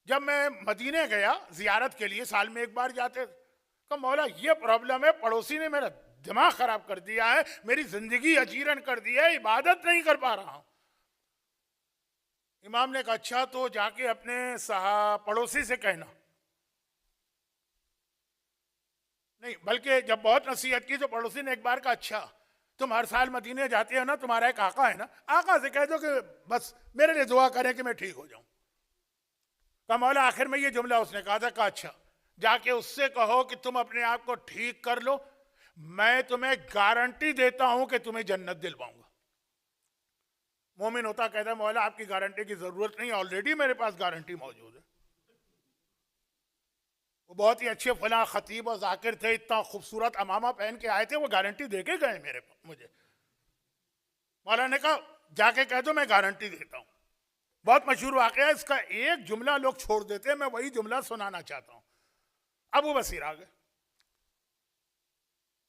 जब मैं मदीने गया जियारत के लिए, साल में एक बार जाते, तो मौला ये प्रॉब्लम है, पड़ोसी ने मेरा दिमाग खराब कर दिया है, मेरी जिंदगी अजीरन कर दी है, इबादत नहीं कर पा रहा हूं। इमाम ने कहा अच्छा तो जाके अपने पड़ोसी से कहना। नहीं, बल्कि जब बहुत नसीहत की तो पड़ोसी ने एक बार कहा अच्छा तुम हर साल मदीने जाते हो ना, तुम्हारा एक आका है ना, आका से कह दो कि बस मेरे लिए दुआ करें कि मैं ठीक हो जाऊं। कहा मौला आखिर में ये जुमला उसने कहा था, कहा अच्छा जाके उससे कहो कि तुम अपने आप को ठीक कर लो, मैं तुम्हें गारंटी देता हूं कि तुम्हें जन्नत दिलवाऊंगा। मोमिन होता कहता मौला आपकी गारंटी की जरूरत नहीं, ऑलरेडी मेरे पास गारंटी मौजूद है। वो बहुत ही अच्छे फला खतीब और जाकिर थे, इतना खूबसूरत अमामा पहन के आए थे, वो गारंटी देके गए मुझे। मौला ने कहा जाके कह दो मैं गारंटी देता हूं। बहुत मशहूर वाकया, इसका एक जुमला लोग छोड़ देते हैं, मैं वही जुमला सुनाना चाहता हूं। अबू बसीर आ गए।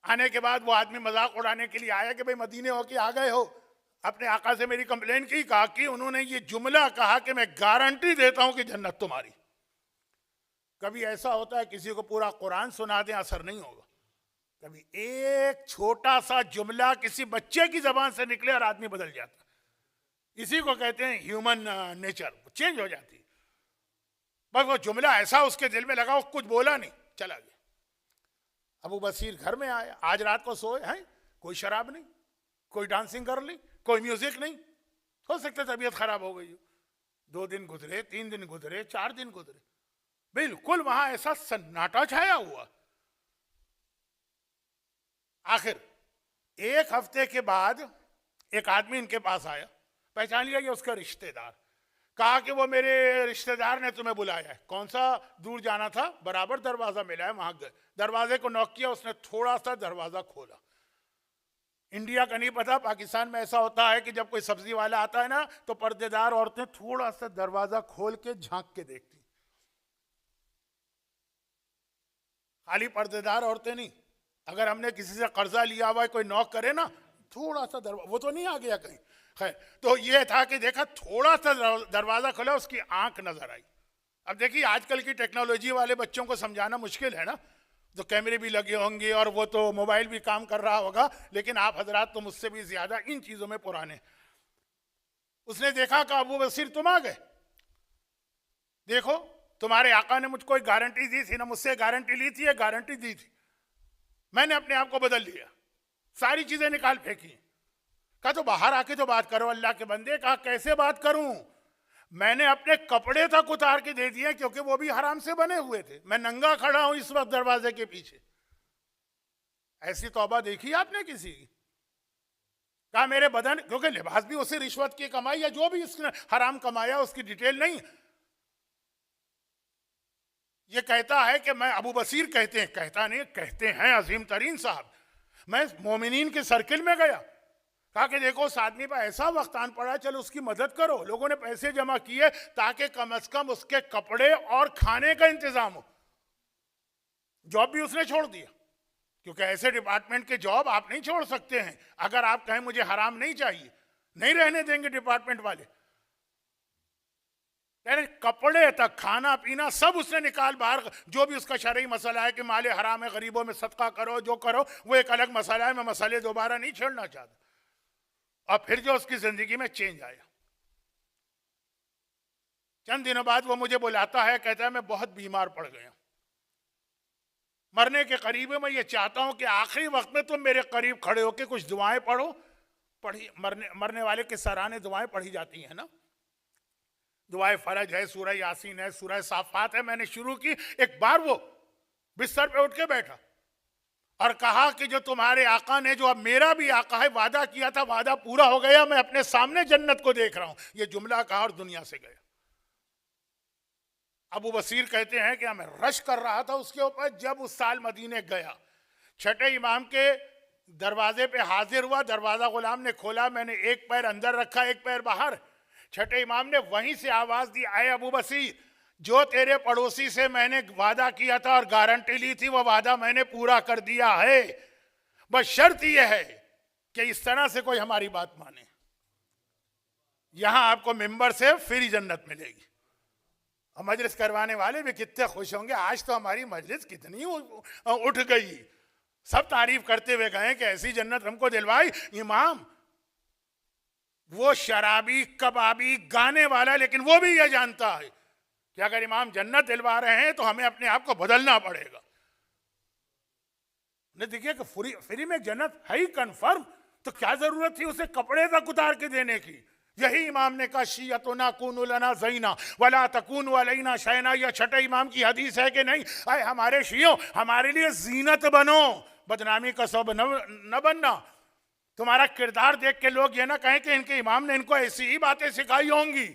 आने के बाद वो आदमी मजाक उड़ाने के लिए आया कि भाई मदीने हो के आ गए हो, अपने आका से मेरी कंप्लेन की, कहा कि उन्होंने ये जुमला कहा कि मैं गारंटी देता हूं कि जन्नत तुम्हारी। कभी ऐसा होता है किसी को पूरा कुरान सुना दें असर नहीं होगा, कभी एक छोटा सा जुमला किसी बच्चे की जबान से निकले और आदमी बदल जाता। इसी को कहते हैं ह्यूमन नेचर, चेंज हो जाती। बस वो जुमला ऐसा उसके दिल में लगा, वो कुछ बोला नहीं, चला गया। अबू बसीर घर में आया, आज रात को सोए हैं, कोई शराब नहीं, कोई डांसिंग कर ली, कोई म्यूजिक नहीं। हो सकता तबीयत खराब हो गई हो। 2 दिन गुजरे, 3 दिन गुजरे, 4 दिन गुजरे, बिल्कुल वहां ऐसा सन्नाटा छाया हुआ। आखिर 1 हफ्ते के बाद एक आदमी इनके पास आया, पहचान लिया ये उसका रिश्तेदार। कहा कि वो मेरे रिश्तेदार ने तुम्हें बुलाया है। कौन सा दूर जाना था, बराबर दरवाजा मिला है, वहां गए, दरवाजे को नॉक किया, उसने थोड़ा सा दरवाजा खोला। इंडिया का नहीं पता, पाकिस्तान में ऐसा होता है कि जब कोई सब्जी वाला आता है ना तो पर्देदार औरतें थोड़ा सा दरवाजा खोल के झांक के देखती। खाली पर्देदार औरतें नहीं, अगर हमने किसी से कर्जा लिया हुआ है, कोई नॉक करे ना, थोड़ा सा दरवाजा, वो तो नहीं आ गया कहीं, खैर तो ये था कि देखा थोड़ा सा दरवाजा खोला, उसकी आंख नजर आई। अब देखिए आजकल की टेक्नोलॉजी वाले बच्चों को समझाना मुश्किल है ना, तो कैमरे भी लगे होंगे और वो तो मोबाइल भी काम कर रहा होगा, लेकिन आप हजरात तो मुझसे भी ज्यादा इन चीजों में पुराने। उसने देखा कि अबू बसीर तुम आ गए, देखो तुम्हारे आका ने मुझको एक गारंटी दी थी ना, मुझसे गारंटी ली थी, गारंटी दी थी, मैंने अपने आप को बदल लिया, सारी चीजें निकाल फेंकी। कहा तो बाहर आके तो बात करो अल्लाह के बंदे। कहा कैसे बात करूं, मैंने अपने कपड़े तक उतार के दे दिए क्योंकि वो भी हराम से बने हुए थे, मैं नंगा खड़ा हूं इस वक्त दरवाजे के पीछे। ऐसी तौबा देखी आपने किसी की? कहा मेरे बदन, क्योंकि लिबास भी उसी रिश्वत की कमाई या जो भी इसने हराम कमाया उसकी डिटेल नहीं। ये कहता है कि मैं, अबू बसीर कहते हैं, कहता नहीं कहते हैं अजीम तरीन साहब, मैं मोमिनीन के सर्किल में गया, कहा कि देखो उस आदमी पर ऐसा वक्त आन पड़ा, चलो उसकी मदद करो। लोगों ने पैसे जमा किए ताकि कम से कम उसके कपड़े और खाने का इंतजाम हो। जॉब भी उसने छोड़ दिया, क्योंकि ऐसे डिपार्टमेंट के जॉब आप नहीं छोड़ सकते हैं। अगर आप कहें मुझे हराम नहीं चाहिए, नहीं रहने देंगे डिपार्टमेंट वाले। कपड़े तक, खाना पीना सब उसने निकाल बाहर। जो भी उसका शरई मसला है कि माले हराम है, गरीबों में सदका करो, जो करो वो एक अलग मसला है, मैं मसले दोबारा नहीं छेड़ना चाहता। और फिर जो उसकी जिंदगी में चेंज आया, चंद दिनों बाद वो मुझे बुलाता है, कहता है मैं बहुत बीमार पड़ गया, मरने के करीब है, मैं ये चाहता हूं कि आखिरी वक्त में तुम मेरे करीब खड़े होकर कुछ दुआएं पढ़ो। पढ़ी, मरने वाले के सराहने दुआएं पढ़ी जाती हैं ना, दुआए फरज है, सूरह यासीन है, सूरह साफात है, मैंने शुरू की। एक बार वो बिस्तर पे उठ के बैठा और कहा कि जो तुम्हारे आका ने, जो अब मेरा भी आका है, वादा किया था, वादा पूरा हो गया, मैं अपने सामने जन्नत को देख रहा हूं। ये जुमला कहा और दुनिया से गया। अबू बसीर कहते हैं कि मैं रश कर रहा था उसके ऊपर, जब उस साल मदीने गया, छठे इमाम के दरवाजे पे हाजिर हुआ, दरवाजा गुलाम ने खोला, मैंने एक पैर अंदर रखा, एक पैर बाहर। छठे इमाम ने वहीं से आवाज दी, आए अबू बसीर, जो तेरे पड़ोसी से मैंने वादा किया था और गारंटी ली थी, वो वादा मैंने पूरा कर दिया है। बस शर्त यह है कि इस तरह से कोई हमारी बात माने, यहां आपको मेंबर से फ्री जन्नत मिलेगी। और मजलिस करवाने वाले भी कितने खुश होंगे, आज तो हमारी मजलिस कितनी उठ गई, सब तारीफ करते हुए गए कि ऐसी जन्नत हमको दिलवाई। इमाम वो शराबी कबाबी गाने वाला, लेकिन वो भी यह जानता है कि अगर इमाम जन्नत दिलवा रहे हैं तो हमें अपने आप को बदलना पड़ेगा। ने देखिए कि फ्री में जन्नत है ही कंफर्म, तो क्या जरूरत थी उसे कपड़े तक उतार के देने की। यही इमाम ने कहा शियतुना कुनु लना ज़ैना वला तकुनु अलैना शैना। यह छठे इमाम की हदीस है कि नहीं? आए हमारे शियों, हमारे लिए जीनत बनो, बदनामी का सब न बनना। तुम्हारा किरदार देख के लोग ये ना कहें कि इनके इमाम ने इनको ऐसी ही बातें सिखाई होंगी।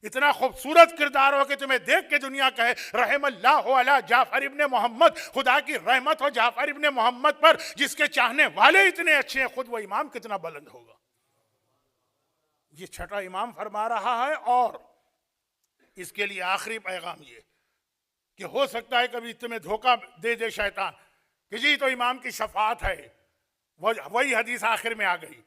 इतना खूबसूरत किरदार हो कि तुम्हें देख के दुनिया कहे रहमल्लाहु अला जाफर इब्ने मोहम्मद, खुदा की रहमत हो जाफर इब्ने मोहम्मद पर, जिसके चाहने वाले इतने अच्छे हैं, खुद वो इमाम कितना बुलंद होगा। ये छठा इमाम फरमा रहा है। और इसके लिए आखिरी पैगाम ये कि हो सकता है कभी तुम्हें धोखा दे दे शैतान कि जी तो इमाम की शफाअत है, वही हदीस आखिर में आ गई।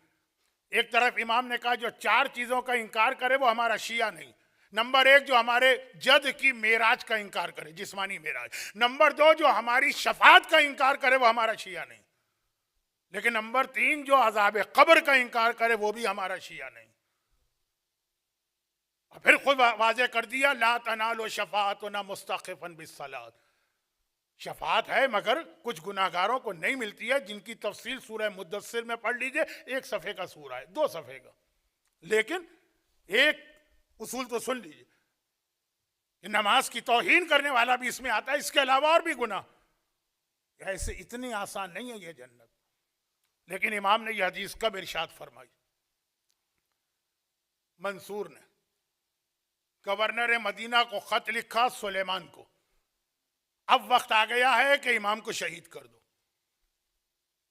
एक तरफ इमाम ने कहा जो 4 चीजों का इंकार करे वो हमारा शिया नहीं। नंबर 1 जो हमारे जद की मेराज का इंकार करे, जिस्मानी मेराज। नंबर 2 जो हमारी शफाअत का इंकार करे वो हमारा शिया नहीं। लेकिन नंबर 3 जो अज़ाब कब्र का इंकार करे वो भी हमारा शिया नहीं। और फिर खुद वाज़े कर दिया ला तनालो शफाअतुना मुस्तखिफन बिस्सलात। शफात है मगर कुछ गुनाहगारों को नहीं मिलती है, जिनकी तफसील सूरह मुद्दस्सिर में पढ़ लीजिए, 1 सफ़े का सूरा है, 2 सफ़े का। लेकिन एक उसूल तो सुन लीजिए कि नमाज की तौहीन करने वाला भी इसमें आता है, इसके अलावा और भी गुनाह। ऐसे इतनी आसान नहीं है ये जन्नत। लेकिन इमाम ने यह हदीस कब इरशाद फरमाई? मंसूर ने गवर्नर मदीना को खत लिखा सुलेमान को, अब वक्त आ गया है कि इमाम को शहीद कर दो।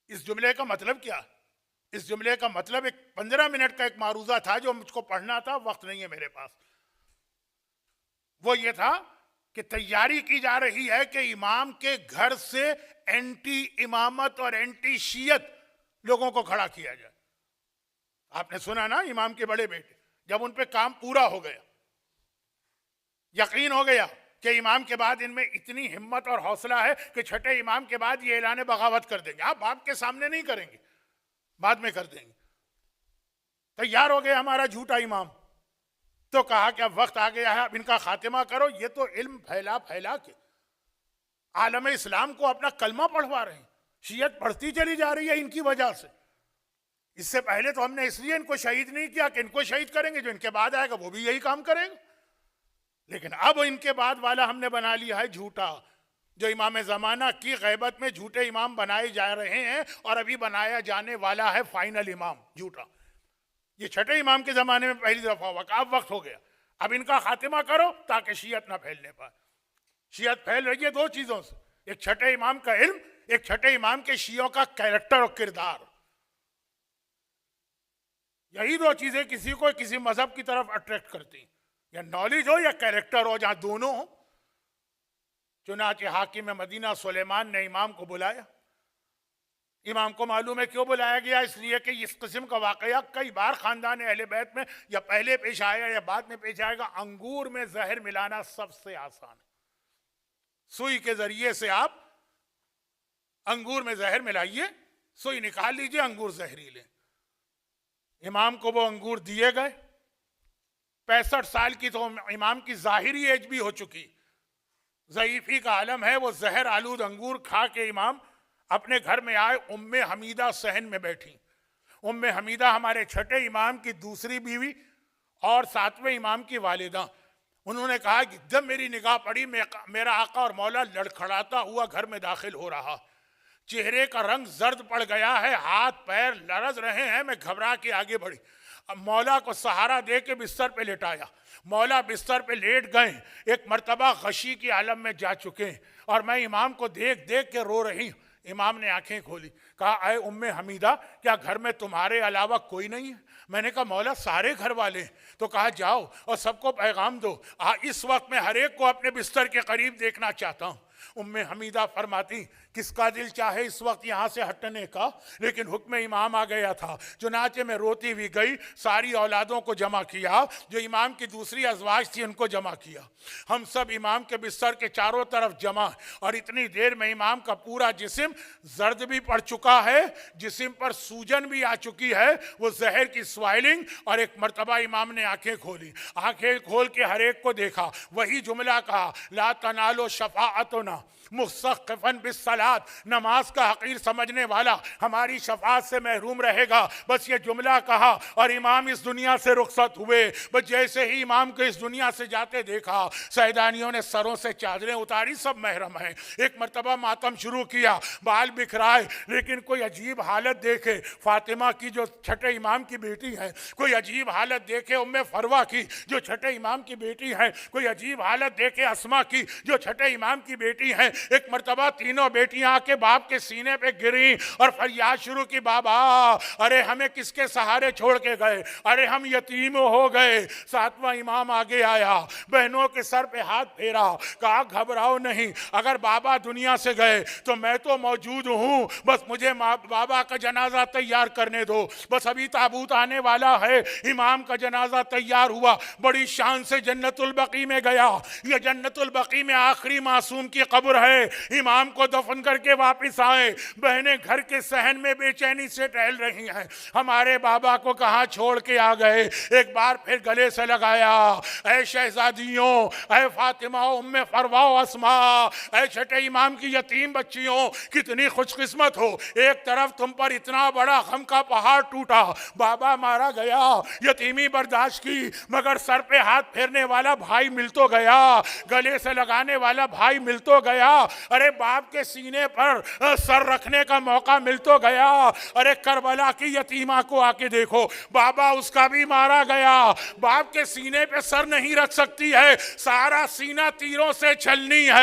इस जुमले का मतलब क्या? इस जुमले का मतलब एक 15 मिनट का एक मारूजा था जो मुझको पढ़ना था, वक्त नहीं है मेरे पास। वो ये था कि तैयारी की जा रही है कि इमाम के घर से एंटी इमामत और एंटी शीयत लोगों को खड़ा किया जाए। आपने सुना ना, इमाम के बड़े बेटे जब उन पे काम पूरा हो गया, यकीन हो गया कि इमाम के बाद इनमें इतनी हिम्मत और हौसला है कि छठे इमाम के बाद ये ऐलान बगावत कर देंगे। आप बाप के सामने नहीं करेंगे, बाद में कर देंगे। तैयार हो गया हमारा झूठा इमाम, तो कहा कि अब वक्त आ गया है, अब इनका खात्मा करो। ये तो इल्म फैला फैला के आलम इस्लाम को अपना कलमा पढ़वा रहे हैं। शियत बढ़ती चली जा रही है इनकी वजह से। इससे पहले तो हमने इसलिए इनको शहीद नहीं किया कि इनको शहीद करेंगे, जो इनके बाद आएगा वो भी यही काम करेगा। लेकिन अब इनके बाद वाला हमने बना लिया है झूठा, जो इमाम ज़माना की गैबत में झूठे इमाम बनाए जा रहे हैं, और अभी बनाया जाने वाला है फाइनल इमाम झूठा। ये छठे इमाम के ज़माने में पहली दफ़ा हुआ। अब वक्त हो गया, अब इनका खात्मा करो ताकि शियत ना फैलने पाए। शियत फैल रही है 2 चीज़ों से, एक छठे इमाम का इल्म, एक छठे इमाम के शियों का कैरेक्टर और किरदार। यही 2 चीज़ें किसी को किसी मजहब की तरफ अट्रैक्ट करती, या नॉलेज हो या कैरेक्टर हो, जहां दोनों हो। चुनाचे हाकिम मदीना सुलेमान ने इमाम को बुलाया। इमाम को मालूम है क्यों बुलाया गया, इसलिए कि इस किस्म का वाकया कई बार खानदान अहले बैत में या पहले पेश आया या बाद में पेश आएगा। अंगूर में जहर मिलाना सबसे आसान है। सुई के जरिए से आप अंगूर में जहर मिलाइए, सुई निकाल लीजिए, अंगूर जहरीले। इमाम को वो अंगूर दिए गए। 65 साल की तो इमाम की जाहिरी एज भी हो चुकी, ज़ईफ़ी का आलम है। वो जहर आलूद अंगूर खा के इमाम अपने घर में आए। उम्मे हमीदा सहन में बैठी। उम्मे हमीदा हमारे छठे इमाम की दूसरी बीवी और 7वें इमाम की वालिदा। उन्होंने कहा कि जब मेरी निगाह पड़ी, मेरा आका और मौला लड़खड़ाता हुआ घर में दाखिल हो रहा। चेहरे का रंग जर्द पड़ गया है, हाथ पैर लरज रहे हैं। मैं घबरा के आगे बढ़ी, अब मौला को सहारा दे के बिस्तर पे लेटाया। मौला बिस्तर पे लेट गए, एक मर्तबा गशी की आलम में जा चुके, और मैं इमाम को देख देख के रो रही। इमाम ने आंखें खोली, कहा अय उम्मे हमीदा, क्या घर में तुम्हारे अलावा कोई नहीं है? मैंने कहा मौला सारे घर वाले हैं। तो कहा जाओ और सबको पैगाम दो, इस वक्त मैं हर एक को अपने बिस्तर के करीब देखना चाहता हूँ। उम्मे हमीदा फरमाती किसका दिल चाहे इस वक्त यहाँ से हटने का, लेकिन हुक्म इमाम आ गया था। चुनाचे में रोती हुई गई, सारी औलादों को जमा किया, जो इमाम की दूसरी अज़वाज थी उनको जमा किया। हम सब इमाम के बिस्तर के चारों तरफ जमा, और इतनी देर में इमाम का पूरा जिस्म जर्द भी पड़ चुका है, जिस्म पर सूजन भी आ चुकी है, वो जहर की स्वाइलिंग। और एक मर्तबा इमाम ने आंखें खोली, आंखें खोल के हर एक को देखा, वही जुमला कहा, ला तनालो शफाअतुना मुस्तखफन बिस्सलात, नमाज का हकीर समझने वाला हमारी शफाअत से महरूम रहेगा। बस ये जुमला कहा और इमाम इस दुनिया से रुखसत हुए। बस जैसे ही इमाम को इस दुनिया से जाते देखा, सैदानियों ने सरों से चादरें उतारी, सब महरम हैं। एक मर्तबा मातम शुरू किया, बाल बिखराए, लेकिन कोई अजीब हालत देखे फातिमा की जो छठे इमाम की बेटी है, कोई अजीब हालत देखे उम्मे फरवा की जो छठे इमाम की बेटी है, कोई अजीब हालत देखे अस्मा की जो छठे इमाम की बेटी है। एक मर्तबा तीनों बेटियां आके बाप के सीने पे गिरी और फरियाद शुरू की, बाबा अरे हमें किसके सहारे छोड़ के गए, अरे हम यतीम हो गए। सातवां इमाम आगे आया, बहनों के सर पे हाथ फेरा, कहा घबराओ नहीं, अगर बाबा दुनिया से गए तो मैं तो मौजूद हूं, बस मुझे बाबा का जनाजा तैयार करने दो। बस अभी ताबूत आने वाला है। इमाम का जनाजा तैयार हुआ, बड़ी शान से जन्नतुल बकी में गया। यह जन्नतुल बकी में आखिरी मासूम की कब्र है। इमाम को दफन करके वापस आए, बहनें घर के सहन में बेचैनी से टहल रही हैं, हमारे बाबा को कहां छोड़ के आ गए। एक बार फिर गले से लगाया, ऐ शहजादियों, ऐ फातिमा, उम्मे फरवा, अस्मा, ऐ छठे इमाम की यतीम बच्चियों, कितनी खुशकिस्मत हो, एक तरफ तुम पर इतना बड़ा गम का पहाड़ टूटा, बाबा मारा गया, यतीमी बर्दाश्त की, मगर सर पे हाथ फेरने वाला भाई मिल तो गया, गले से लगाने वाला भाई मिल तो गया, अरे बाप के सीने पर सर रखने का मौका मिल तो गया। अरे करबला की यतीमा को आके देखो, बाबा उसका भी मारा गया, बाप के सीने पे सर नहीं रख सकती है, सारा सीना तीरों से छलनी है।